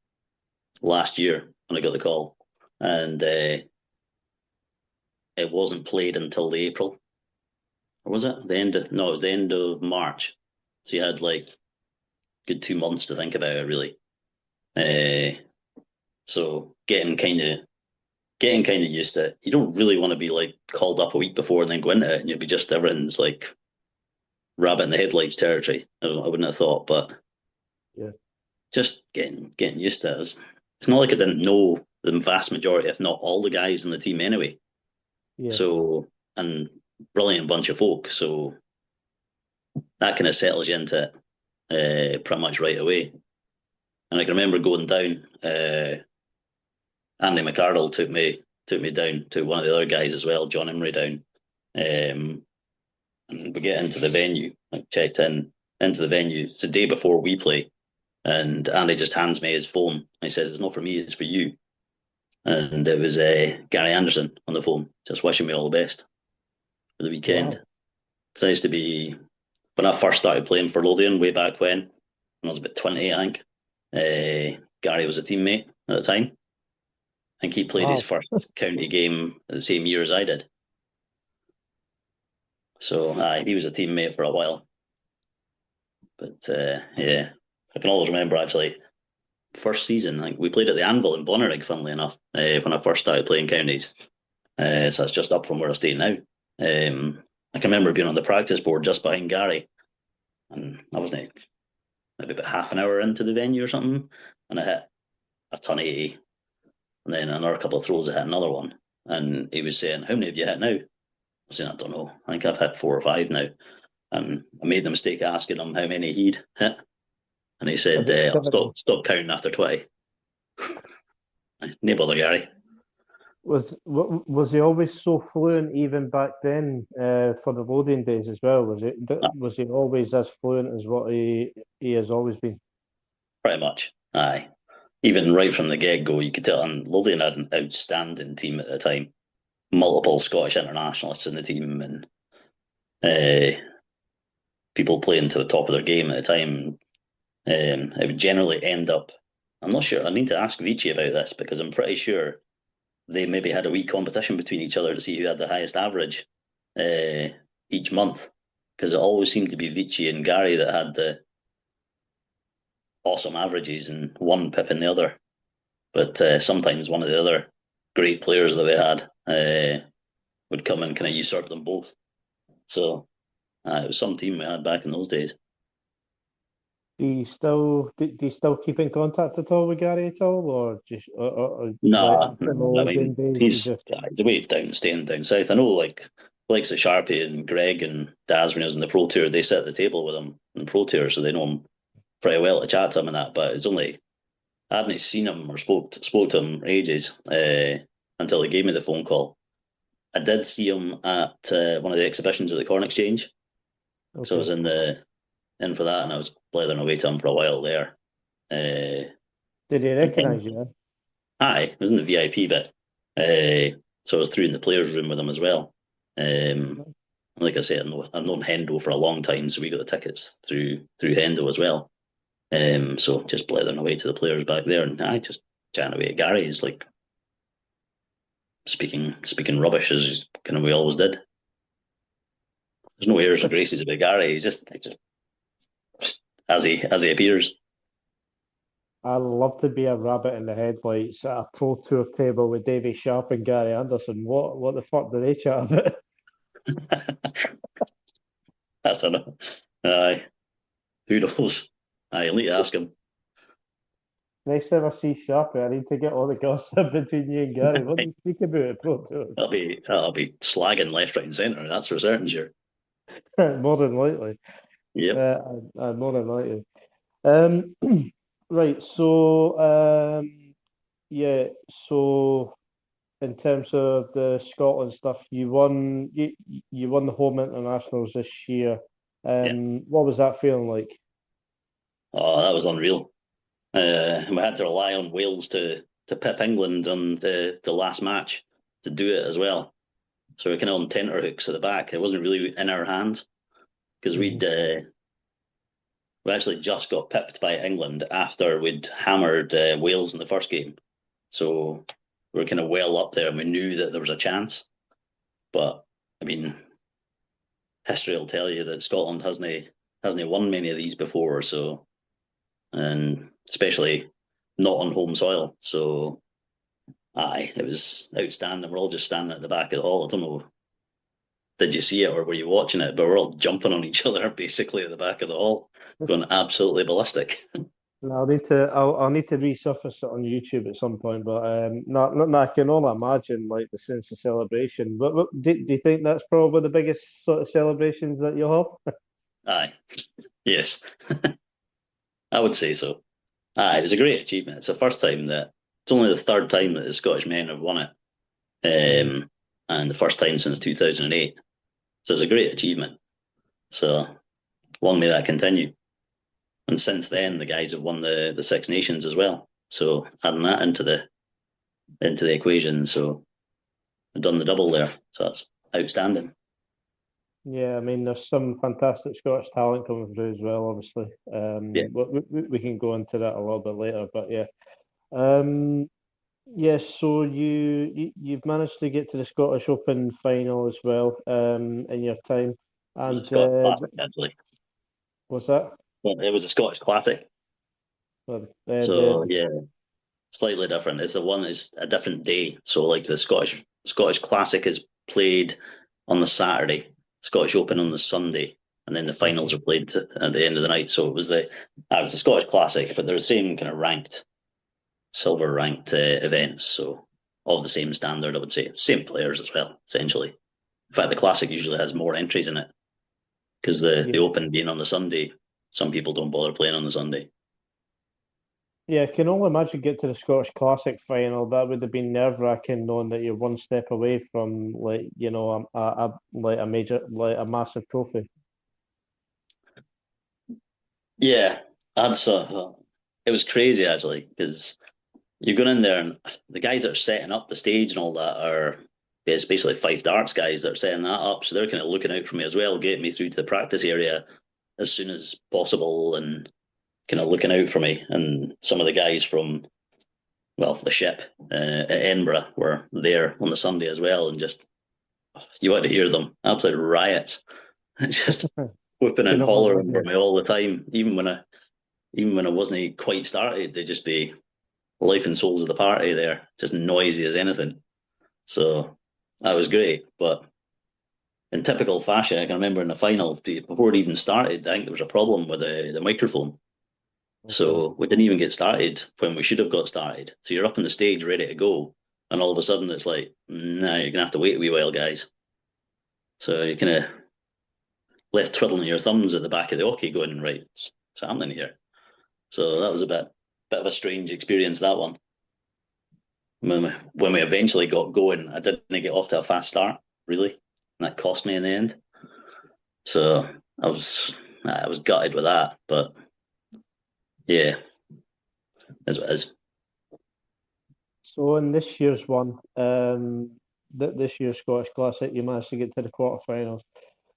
last year when I got the call, and it wasn't played until the April. Or was it the end of? No, it was the end of March. So you had like good 2 months to think about it, really. So getting kind of used to it. You don't really want to be like called up a week before and then go into it, and you'll be just everything's like rabbit in the headlights territory. I wouldn't have thought, but Yeah. just getting used to it. It's it's not like I didn't know the vast majority, if not all, the guys in the team anyway. Yeah. So, and brilliant bunch of folk. So that kind of settles you into it pretty much right away. And I can remember going down. Andy McArdle took me down to one of the other guys as well, John Emery down. And we get into the venue. I checked into the venue. It's the day before we play. And Andy just hands me his phone. And he says, "It's not for me, it's for you." And it was Gary Anderson on the phone, just wishing me all the best for the weekend. Wow. So I used to be, when I first started playing for Lothian way back when I was about 20, I think, Gary was a teammate at the time. I think he played his first county game the same year as I did. So he was a teammate for a while. But yeah, I can always remember actually, first season, like we played at the Anvil in Bonnyrigg, funnily enough, when I first started playing counties. So it's just up from where I stay now. I can remember being on the practice board just behind Gary, and I wasn't maybe about half an hour into the venue or something, and I hit a ton of 80, and then another couple of throws I hit another one, and he was saying, "How many have you hit now?" I was saying, "I don't know. I think I've hit 4 or 5 now." And I made the mistake of asking him how many he'd hit, and he said, "I'll stop counting after 20." No bother, Gary. Was he always so fluent even back then for the Lothian days as well? Was he always as fluent as what he has always been? Pretty much, aye. Even right from the get-go, you could tell. And Lothian had an outstanding team at the time. Multiple Scottish internationalists in the team, and people playing to the top of their game at the time. It would generally end up, I'm not sure, I need to ask Vichy about this, because I'm pretty sure they maybe had a wee competition between each other to see who had the highest average each month, because it always seemed to be Vichy and Gary that had the awesome averages and one pipping the other. But sometimes one of the other great players that we had would come and kind of usurp them both. So it was some team we had back in those days. Do you still keep in contact at all with Gary at all, or just no? I mean, he's away down, staying down south. I know, like of Sharpie and Greg and Daz when he was in the Pro Tour, they sit at the table with him in the Pro Tour, so they know him pretty well to chat to him and that. But it's only I hadn't seen him or spoke to him for ages until he gave me the phone call. I did see him at one of the exhibitions at the Corn Exchange, so I was in for that, and I was blethering away to him for a while there. Did he recognise you? Aye, I was in the VIP bit, so I was through in the players' room with him as well. Like I said, I've known Hendo for a long time, so we got the tickets through Hendo as well. So just blethering away to the players back there, and I just chatting away at Gary. He's like speaking rubbish as kind of we always did. There's no airs or graces about Gary. He's just as he appears. I love to be a rabbit in the headlights at a Pro Tour table with Davy Sharp and Gary Anderson. What the fuck do they chat about? I don't know. Aye, who knows? You'll need to ask him. Next time I see Sharpie, I need to get all the gossip between you and Gary. What do you speak about at Pro Tour? I'll be slagging left, right, and centre. That's for certain, sure. More than likely. Yeah. More than likely. Right. So, yeah. So, in terms of the Scotland stuff, you won the home internationals this year. What was that feeling like? Oh, that was unreal. We had to rely on Wales to pip England on the last match to do it as well. So we're kind of on tenterhooks at the back. It wasn't really in our hands because we actually just got pipped by England after we'd hammered Wales in the first game. So we were kind of well up there, and we knew that there was a chance. But I mean, history will tell you that Scotland hasn't won many of these before. So, and especially not on home soil. So, it was outstanding. We're all just standing at the back of the hall. I don't know, did you see it or were you watching it? But we're all jumping on each other basically at the back of the hall, going absolutely ballistic. I'll need to resurface it on YouTube at some point. But no, I can only imagine like the sense of celebration. But do you think that's probably the biggest sort of celebrations that you'll have? Aye, yes, I would say so. Aye, it was a great achievement. It's the first time that it's only the third time that the Scottish men have won it, and the first time since 2008. So it's a great achievement. So long may that continue. And since then, the guys have won the Six Nations as well. So adding that into the equation, so they've done the double there. So that's outstanding. Yeah, I mean, there's some fantastic Scottish talent coming through as well. Obviously, Yeah. we can go into that a little bit later. But yeah, yes. So you've managed to get to the Scottish Open final as well, in your time, It was and a Scottish classic, actually. what's that? Well, it was a Scottish classic. So yeah, slightly different. It's a different day. So like the Scottish Classic is played on the Saturday, Scottish Open on the Sunday, and then the finals are played at the end of the night. So it was the Scottish Classic, but they're the same kind of silver ranked events. So of the same standard, I would say, same players as well, essentially. In fact, the Classic usually has more entries in it because the Open being on the Sunday, some people don't bother playing on the Sunday. Yeah, I can only imagine get to the Scottish Classic final. That would have been nerve-wracking, knowing that you're one step away from like a major, like a massive trophy. Yeah, it was crazy actually because you're going in there and the guys that are setting up the stage and all that it's basically Fife Darts guys that are setting that up, so they're kind of looking out for me as well, getting me through to the practice area as soon as possible and kind of looking out for me. And some of the guys from, well, the ship at Edinburgh were there on the Sunday as well, and just you had to hear them, absolute riots, just whooping and hollering for me all the time. Even when I wasn't quite started, they'd just be life and souls of the party there, just noisy as anything. So that was great, but in typical fashion, I can remember in the final, before it even started, I think there was a problem with the microphone. So we didn't even get started when we should have got started. So you're up on the stage ready to go, and all of a sudden it's like, nah, you're gonna have to wait a wee while, guys. So you're kind of left twiddling your thumbs at the back of the hockey, going, right, what's happening here? So that was a bit of a strange experience, that one. When we eventually got going, I didn't get off to a fast start, really, and that cost me in the end. So I was gutted with that, but yeah, as it is. So in this year's one, this year's Scottish Classic, you managed to get to the quarterfinals.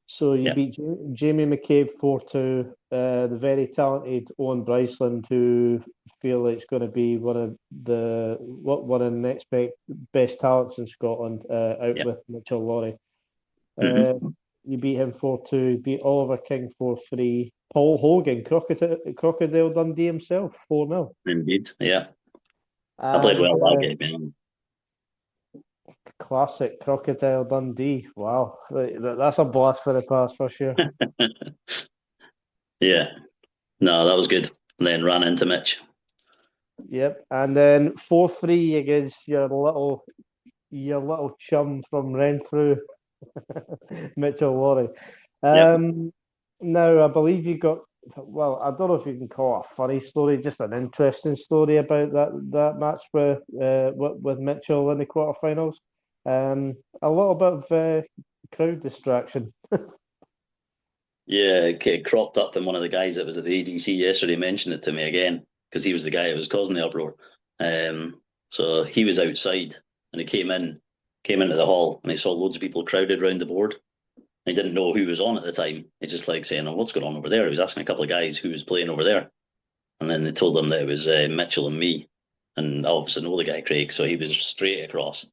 So you beat Jamie McCabe 4-2, the very talented Owen Bryceland, who feel like it's going to be one of the next best talents in Scotland, out with Mitchell Lawrie. You beat him 4-2, beat Oliver King 4-3, Paul Hogan, Crocodile Dundee himself, 4-0. Indeed, yeah. I played well that game. Classic Crocodile Dundee. Wow, that's a blast for the past for sure. Yeah, no, that was good. And then ran into Mitch. Yep, and then 4-3 against your little chum from Renfrew, Mitchell Lawrie. Now I believe you got. Well, I don't know if you can call it a funny story, just an interesting story about that match with Mitchell in the quarterfinals. A little bit of crowd distraction. Yeah, it cropped up, and one of the guys that was at the ADC yesterday mentioned it to me again because he was the guy that was causing the uproar. So he was outside and he came into the hall and he saw loads of people crowded around the board. He didn't know who was on at the time. He just like saying, "Oh, what's going on over there?" He was asking a couple of guys who was playing over there, and then they told him that it was Mitchell and me. And I obviously know the guy Craig, so he was straight across.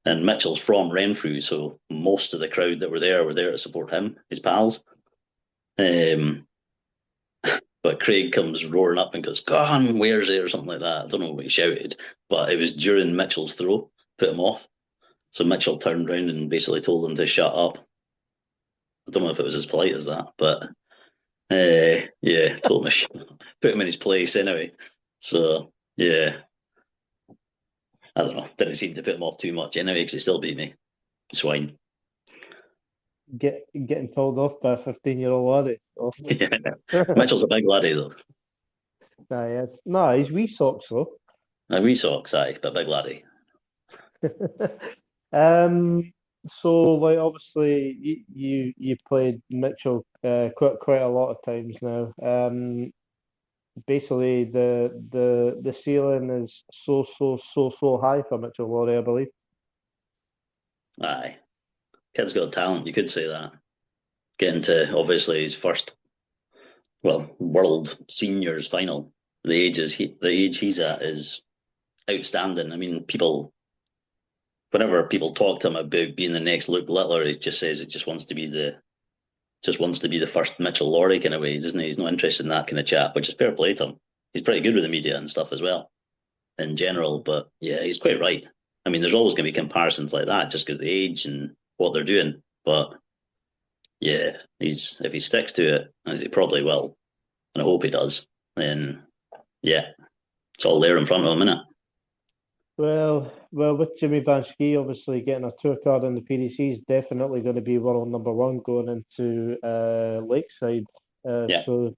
And Mitchell's from Renfrew, so most of the crowd that were there to support him, his pals. But Craig comes roaring up and goes, "Go on, where's it?" or something like that. I don't know what he shouted, but it was during Mitchell's throw, put him off. So Mitchell turned around and basically told him to shut up. I don't know if it was as polite as that, but yeah, told him to shut up. put him in his place anyway. So yeah, I don't know. Didn't seem to put him off too much anyway because he still beat me. Swine. Getting told off by a 15-year-old laddie. Oh. Yeah. Mitchell's a big laddie though. Nah, yes. No, he's wee socks though. A wee socks, aye, but big laddie. So like obviously you played Mitchell quite a lot of times now. Basically the ceiling is so high for Mitchell Laurie, I believe. Aye. Kid's got talent, you could say that. Getting to obviously his first world seniors final. The age he's at is outstanding. I mean, whenever people talk to him about being the next Luke Littler, he just says it just wants to be the first Mitchell Laurie kind of way, doesn't he? He's not interested in that kind of chat, which is fair play to him. He's pretty good with the media and stuff as well, in general. But yeah, he's quite right. I mean, there's always going to be comparisons like that just because of the age and what they're doing. But yeah, if he sticks to it, as he probably will, and I hope he does, then yeah, it's all there in front of him, isn't it? Well, with Jimmy Van Schie obviously getting a tour card in the PDC is definitely going to be world number one going into Lakeside. Yeah. So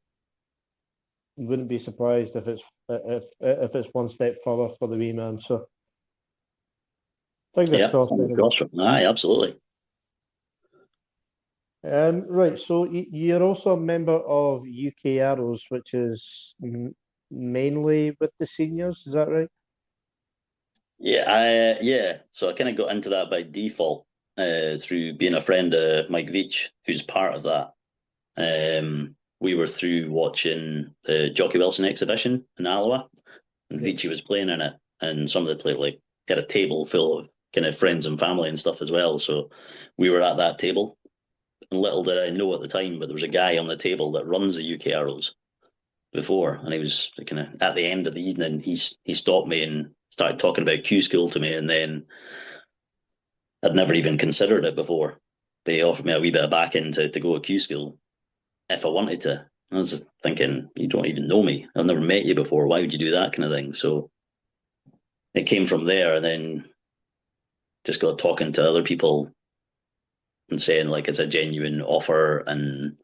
wouldn't be surprised if it's one step further for the wee man. So fingers crossed. Aye, absolutely. Right, so you're also a member of UK Arrows, which is mainly with the seniors, is that right? Yeah. So I kind of got into that by default through being a friend of Mike Veach, who's part of that. We were through watching the Jockey Wilson exhibition in Alloa, and Veachy was playing in it, and some of the players had a table full of kind of friends and family and stuff as well. So we were at that table. And little did I know at the time, but there was a guy on the table that runs the UK Arrows before, and he was kind of at the end of the evening. He stopped me and started talking about Q School to me, and then I'd never even considered it before. But he offered me a wee bit of backing to go to Q School if I wanted to. I was just thinking, you don't even know me. I've never met you before. Why would you do that kind of thing? So it came from there, and then just got talking to other people and saying like it's a genuine offer, and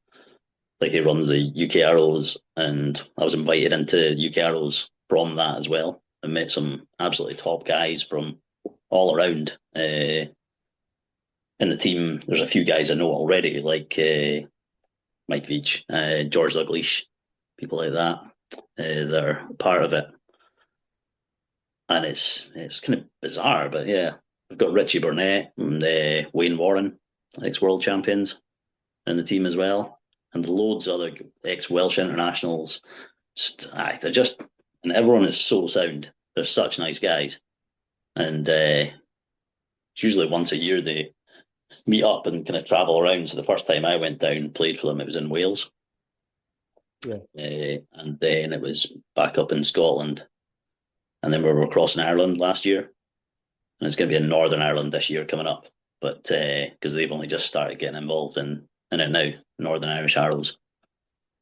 like he runs the UK Arrows, and I was invited into UK Arrows from that as well, and met some absolutely top guys from all around. In the team, there's a few guys I know already, like Mike Veach, George Dalglish, people like that. They're part of it, and it's kind of bizarre, but yeah, we've got Richie Burnett and Wayne Warren, ex-world champions, in the team as well, and loads of other ex-Welsh internationals. They're just, and everyone is so sound. They're such nice guys, and it's usually once a year they meet up and kind of travel around. So the first time I went down and played for them, it was in Wales. Yeah. And then it was back up in Scotland. And then we were crossing Ireland last year. And it's going to be in Northern Ireland this year coming up. But because they've only just started getting involved in it now, Northern Irish Arrows.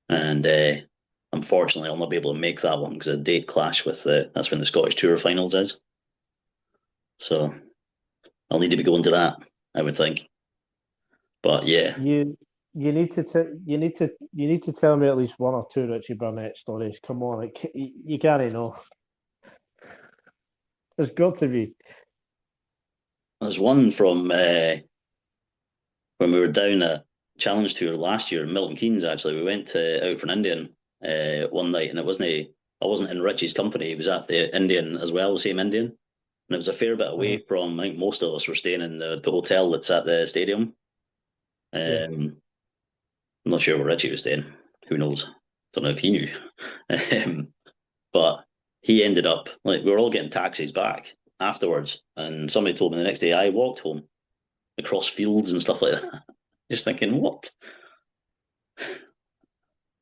And unfortunately, I'll not be able to make that one because the date clash with that's when the Scottish Tour finals is. So I'll need to be going to that, I would think. But yeah, you need to tell me at least one or two Richie Burnett stories. Come on, like you can't know. There's got to be. There's one from when we were down at Challenge Tour last year in Milton Keynes. Actually, we went out for an Indian one night, and I wasn't in Richie's company. He was at the Indian as well, the same Indian, and it was a fair bit away from. I think most of us were staying in the hotel that's at the stadium. I'm not sure where Richie was staying. Who knows? Don't know if he knew. But he ended up we were all getting taxis back afterwards, and somebody told me the next day I walked home across fields and stuff like that. Just thinking, what?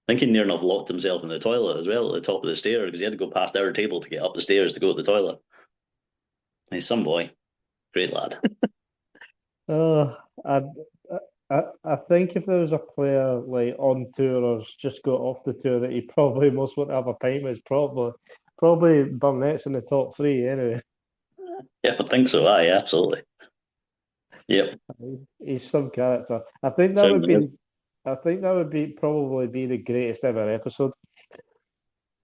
Thinking near enough locked himself in the toilet as well at the top of the stairs because he had to go past our table to get up the stairs to go to the toilet. He's some boy, great lad. I think if there was a player like on tour or just got off the tour that you probably most want to have a pint with, probably Burnett's in the top three anyway. Yeah, I think so. Aye, absolutely. Yep. He's some character. I think that So would be. I think that would be probably be the greatest ever episode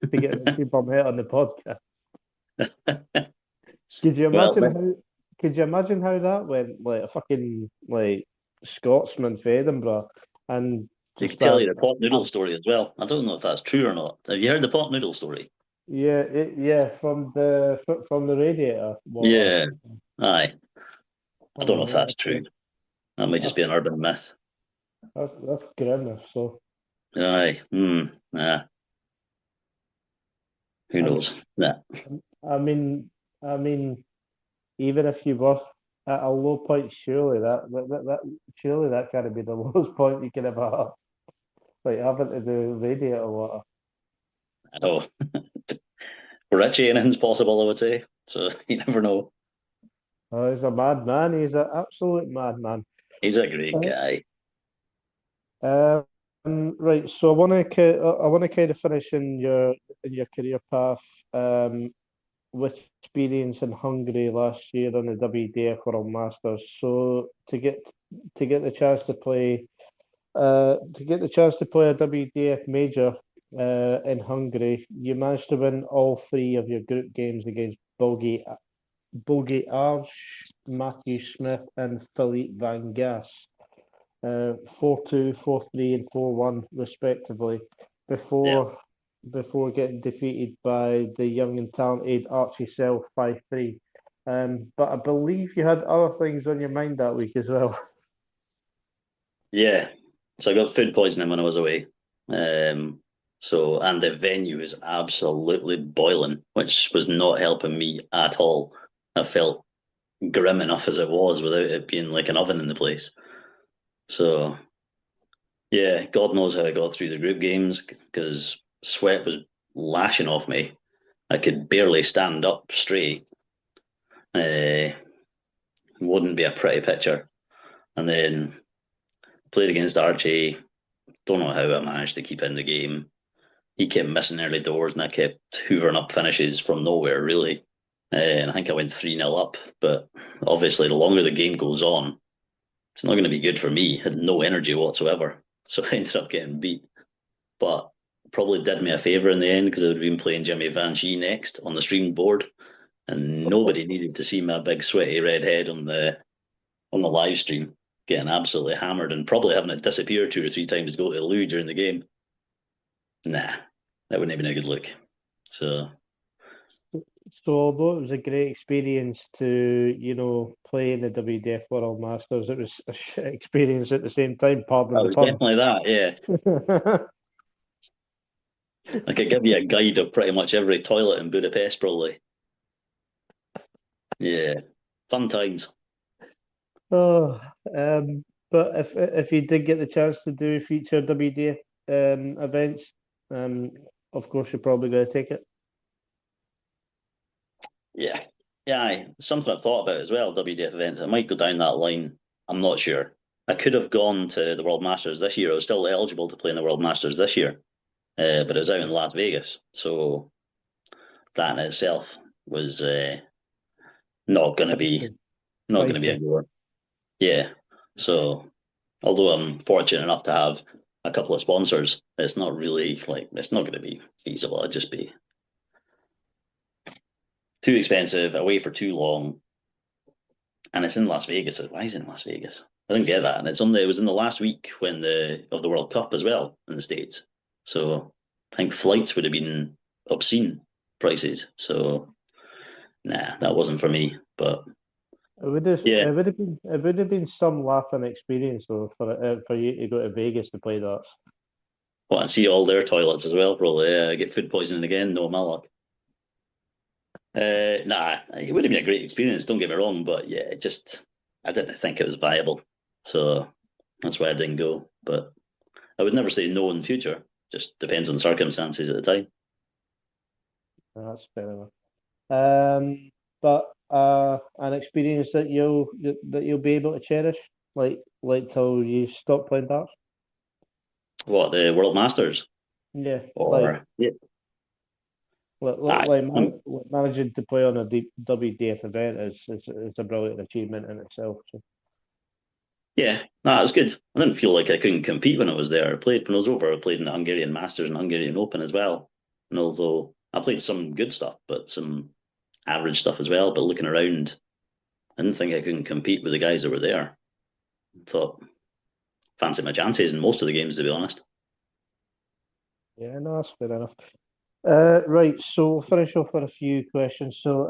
to get Richie Burnett on the podcast. Could you well, imagine how? Could you imagine how that went? Like a fucking like Scotsman for Edinburgh, and they could just tell you the pot noodle story as well. I don't know if that's true or not. Have you heard the pot noodle story? yeah, from the radiator water. Yeah. Aye. I don't know if Oh, that's true. That might just be an urban myth. that's grim. So Aye. Nah. Who I, knows? Nah. I mean, I mean, even if you were at a low point, surely that surely that kind of be the lowest point you can ever have. Like having to do radiator water. I know. For Richie, anything's possible, I would say. So you never know. Oh, he's a madman. He's an absolute madman. He's a great Uh, guy. right. So I want to kind of finish in your career path. With experience in Hungary last year on the WDF World Masters. So to get the chance to play a WDF major in Hungary, you managed to win all three of your group games against Bogi Arge, Matthew Smith, and Phillipe van Gasse. 4-2, 4-3, and 4-1 respectively, Yeah. before getting defeated by the young and talented Archie Self 5-3. But I believe you had other things on your mind that week as well. Yeah. So I got food poisoning when I was away. And the venue is absolutely boiling, which was not helping me at all. I felt grim enough as it was without it being like an oven in the place. So yeah, God knows how I got through the group games because sweat was lashing off me. I could barely stand up straight. Uh, wouldn't be a pretty picture. And then played against Archie. Don't know how I managed to keep in the game. He kept missing early doors, and I kept hoovering up finishes from nowhere, really. And I think I went 3-0 up. But obviously, the longer the game goes on, it's not going to be good for me. I had no energy whatsoever. So I ended up getting beat. But probably did me a favour in the end because I would have been playing Jimmy Van Shee next on the stream board. And nobody needed to see my big sweaty red head on the live stream getting absolutely hammered and probably having it disappear 2 or 3 times to go to the loo during the game. Nah, that wouldn't have been a good look. So So although it was a great experience to, play in the WDF World Masters, it was a shit experience at the same time, pardon that the was pun. definitely that, yeah. I could give you a guide of pretty much every toilet in Budapest, probably. Yeah, fun times. Oh, but if you did get the chance to do future WDF events, um, of course you're probably going to take it. Yeah, yeah, aye. Something I've thought about as well, WDF events. I might go down that line. I'm not sure. I could have gone to the World Masters this year. I was still eligible to play in the World Masters this year, but it was out in Las Vegas. So that in itself was not going to be not going to be a Pricey. goer. Yeah. So although I'm fortunate enough to have a couple of sponsors, it's not really like it's not going to be feasible. It'd just be too expensive, away for too long, and it's in Las Vegas. Why is it in Las Vegas? I didn't get that, and it was in the last week when the World Cup as well in the States. So I think flights would have been obscene prices. So nah, that wasn't for me. But yeah, It would have been some laughing experience though for you to go to Vegas to play darts. well, and see all their toilets as well. Probably get food poisoning again. No, my luck. Nah, it would have been a great experience. Don't get me wrong, but yeah, I didn't think it was viable, so that's why I didn't go. But I would never say no in the future. Just depends on the circumstances at the time. That's fair enough. But an experience that you'll be able to cherish, like like till you stop playing darts? What, the World Masters? Yeah, Or yeah, aye. like managing to play on a WDF event is a brilliant achievement in itself. So. Yeah, no, it was good. I didn't feel like I couldn't compete when I was there. I played when I was over. I played in the Hungarian Masters and Hungarian Open as well. And although I played some good stuff, but some average stuff as well. But looking around, I didn't think I couldn't compete with the guys that were there. I thought fancy my chances in most of the games, to be honest. Yeah, no, that's fair enough. Right, so we'll finish off with a few questions. So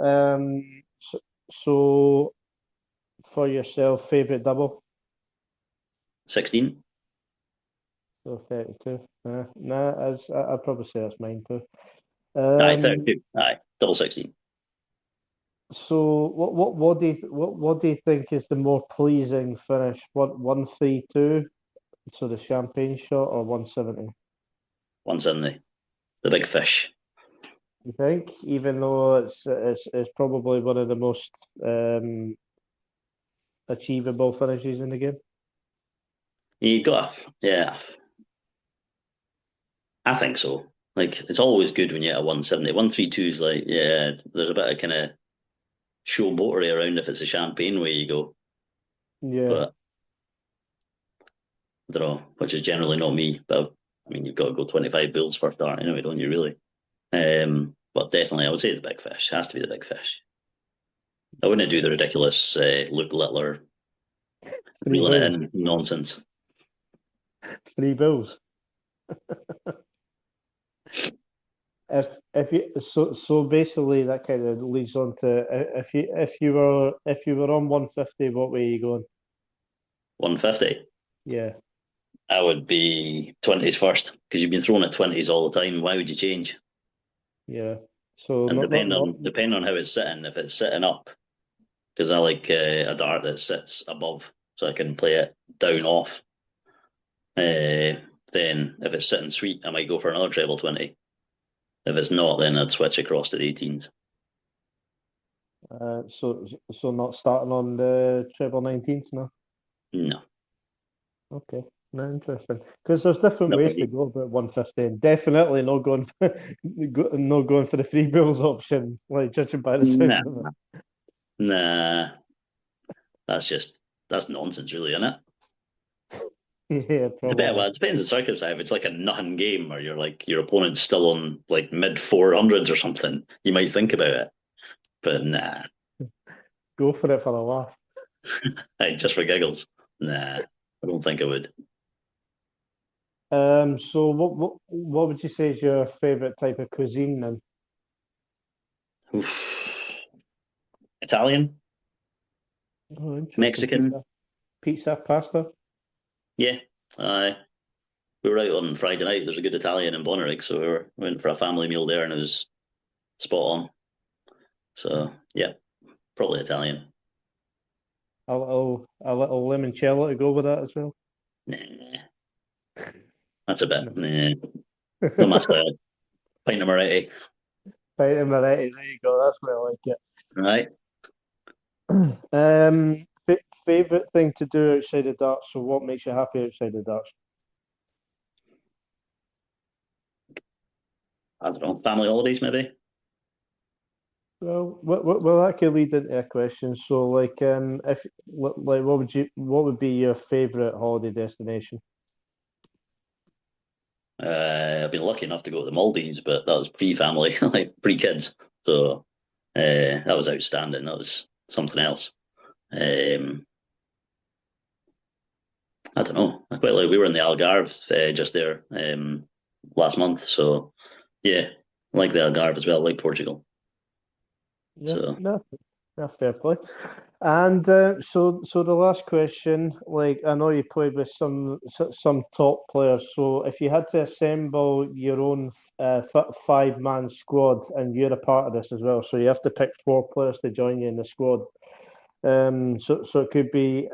for yourself, favorite double? 16. So 32. Nah, I'd probably say that's mine too. Aye, Um, 32. Aye, double 16. so what do you think is the more pleasing finish? What 132? So the champagne shot or 170? 170. The big fish. You think, even though it's probably one of the most achievable finishes in the game? You got, yeah, I think so. Like, it's always good when you hit a 170. 132 is like, yeah, there's a bit of kind of showboatery around if it's a champagne way you go. Yeah, But I don't know, which is generally not me. But I mean, you've got to go 25 bulls first start anyway, don't you, really? But definitely, I would say the big fish. Has to be the big fish. I wouldn't do the ridiculous Luke Littler three reeling it bills, in nonsense. 3 bills. If you so basically that kind of leads on to if you were on 150, what way are you going? 150. Yeah, I would be 20s first because you've been throwing at 20s all the time. Why would you change? yeah. So And not depending on how it's sitting, if it's sitting up, because I like a dart that sits above, so I can play it down off. Then if it's sitting sweet, I might go for another treble 20. If it's not, then I'd switch across to the 18s. so not starting on the treble 19s, no. No, Okay, no, interesting. Because there's different not for ways to me. go about 150, and definitely not going for, not going for the 3 bills option, like judging by the sound Nah, of nah, that's nonsense, really, isn't it? it. Yeah, probably. It depends on circumstance. If it's like a nothing game, or you're like your opponent's still on like mid 400s or something, you might think about it. But nah, Go for it for a laugh. hey, just for giggles, nah, I don't think I would. So what would you say is your favorite type of cuisine then? Oof. Italian, Oh, interesting. Mexican, Pizza, pasta. yeah. I We were out on Friday night. There's a good Italian in Bonnyrigg, so we went for a family meal there, and it was spot on. So yeah, probably Italian. A little limoncello to go with that as well. Nah, that's a bit. No. Nah, not my style. Pint of Moretti, Right in variety. There you go. That's where I like it. right? Favorite thing to do outside of darts. So what makes you happy outside of darts? I don't know. Family holidays, maybe. Well, that could lead into a question. So, if like, what would be your favorite holiday destination? I've been lucky enough to go to the Maldives, but that was pre-family, like pre-kids. So that was outstanding. That was something else. Um, I don't know. I quite like. We were in the Algarve just there last month, so yeah, I like the Algarve as well. I like Portugal. Yeah, So no, that's fair play. And so the last question, like I know you played with some top players. So if you had to assemble your own 5-man squad, and you're a part of this as well, so you have to pick 4 players to join you in the squad. So it could be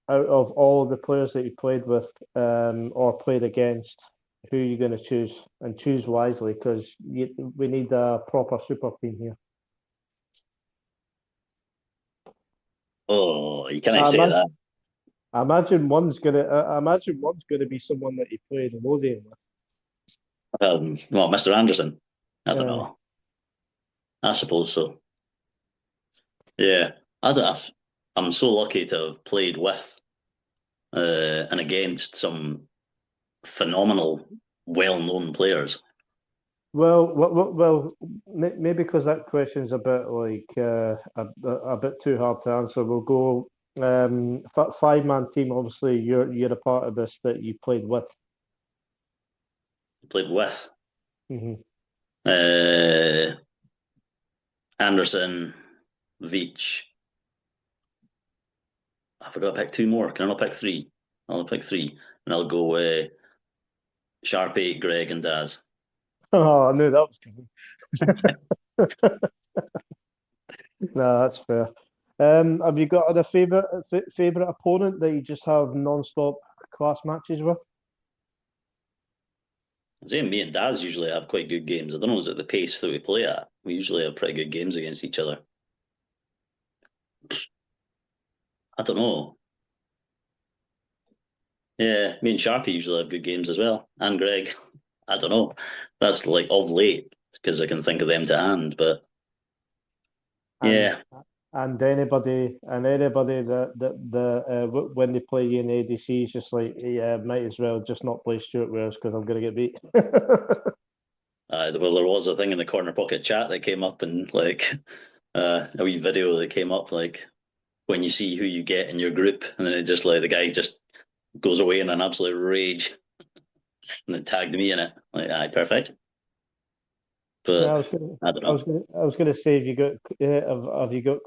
out of all the players that you played with or played against, who you're going to choose, and choose wisely because we need a proper super team here. oh, you can't say Man, that. I imagine one's gonna be someone that you played in Lothian with. Well, Mr. Anderson. I don't Uh, know. I suppose so. Yeah, I don't, I'm so lucky to have played with and against some phenomenal, well-known players. Maybe because that question's a bit like a bit too hard to answer. We'll go five-man team. Obviously, you're a part of this that you played with. Played with Hmm. uh, Anderson, Veach. I forgot to pick two more. Can I not pick three? I'll pick three, and I'll go Sharpie, Greg, and Daz. Oh, I knew that was coming. No, that's fair. Have you got a favorite opponent that you just have non-stop class matches with? I'm saying me and Daz usually have quite good games. I don't know, is it the pace that we play at? We usually have pretty good games against each other. I don't know. Yeah, me and Sharpie usually have good games as well, and Greg. I don't know. That's like of late because I can think of them to hand, but And yeah, anybody that when they play you in ADC, it's just like, yeah, might as well just not play Stuart Wares because I'm gonna get beat. well, there was a thing in the corner pocket chat that came up, and like a wee video that came up, like when you see who you get in your group, and then it just like the guy just goes away in an absolute rage, and then tagged me in it. Like, aye, perfect. No, But I don't know. I was gonna say, have you got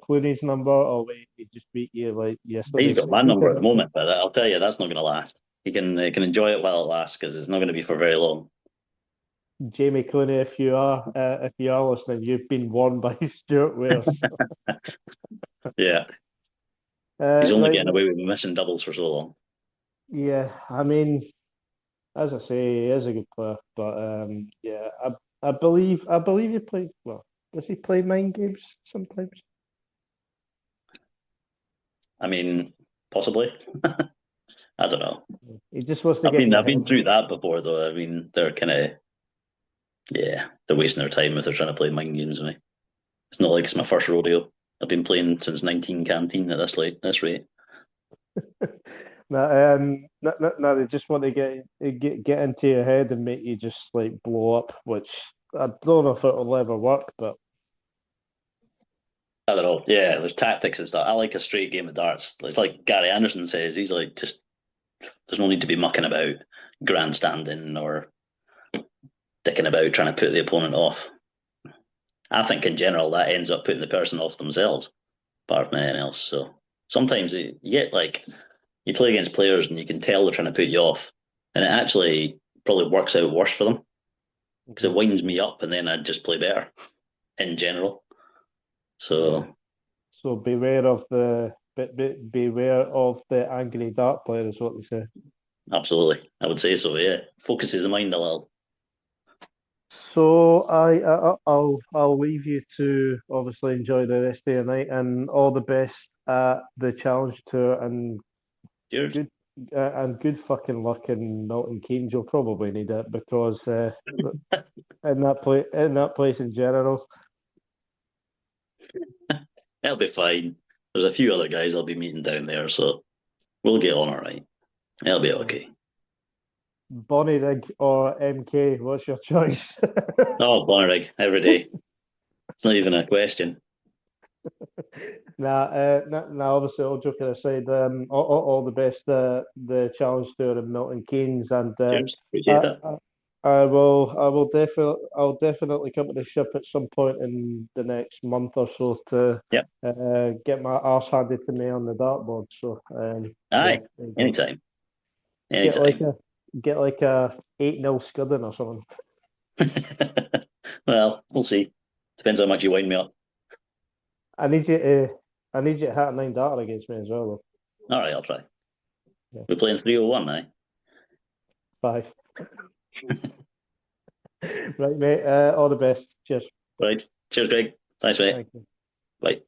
Clooney's number, or wait, he just beat you like yesterday? He's got So my keep number at the it. moment, but I'll tell you that's not going to last. He can enjoy it while it lasts because it's not going to be for very long. Jamie Clooney, if you are listening, you've been warned by Stuart Wares. Yeah, he's only Right, getting away with missing doubles for so long. yeah. I mean, as I say, he is a good player, but yeah, I believe he played. Well, does he play mind games sometimes? I mean, possibly. I don't know. He just wants to get in your I've been head. through that before though. I mean, they're kind of they're wasting their time if they're trying to play mind games with me. It's not like it's my first rodeo. I've been playing since 19 canteen at this rate. No, they just want to get into your head and make you just like blow up, which I don't know if it'll ever work, but I don't know. Yeah, there's tactics and stuff. I like a straight game of darts. It's like Gary Anderson says. He's like, just there's no need to be mucking about, grandstanding or dicking about trying to put the opponent off. I think in general that ends up putting the person off themselves, apart from anything else. So sometimes you get like you play against players and you can tell they're trying to put you off, and it actually probably works out worse for them because it winds me up, and then I just play better in general. yeah. So So beware of the angry dart player is what they say. absolutely, I would say so. Yeah, focuses the mind a little. So I'll leave you to obviously enjoy the rest of your night and all the best at the challenge tour Cheers. good and good fucking luck in Milton Keynes. You'll probably need it because in that place in general. It'll be fine. There's a few other guys I'll be meeting down there, so we'll get on all right. It'll be okay. Bonnyrigg or MK, what's your choice? Oh, Bonnyrigg every day. It's not even a question. Obviously, all joking aside, all the best the challenge tour in Milton Keynes, and Cheers. Appreciate I, that. I'll definitely come to the ship at some point in the next month or so to Yep. get my arse handed to me on the dartboard. So yeah, Aye. there you go. Anytime. Get like Anytime. a get like a 8-0 scudding or something. Well, we'll see. Depends how much you wind me up. I need you to I need you to hit a 9 darter against me as well All right, I'll try. though. We're playing 301, eh? Yeah, 5. Right, mate. All the best. Cheers. Right. Cheers, Greg. Thanks, mate. Thank you. Bye.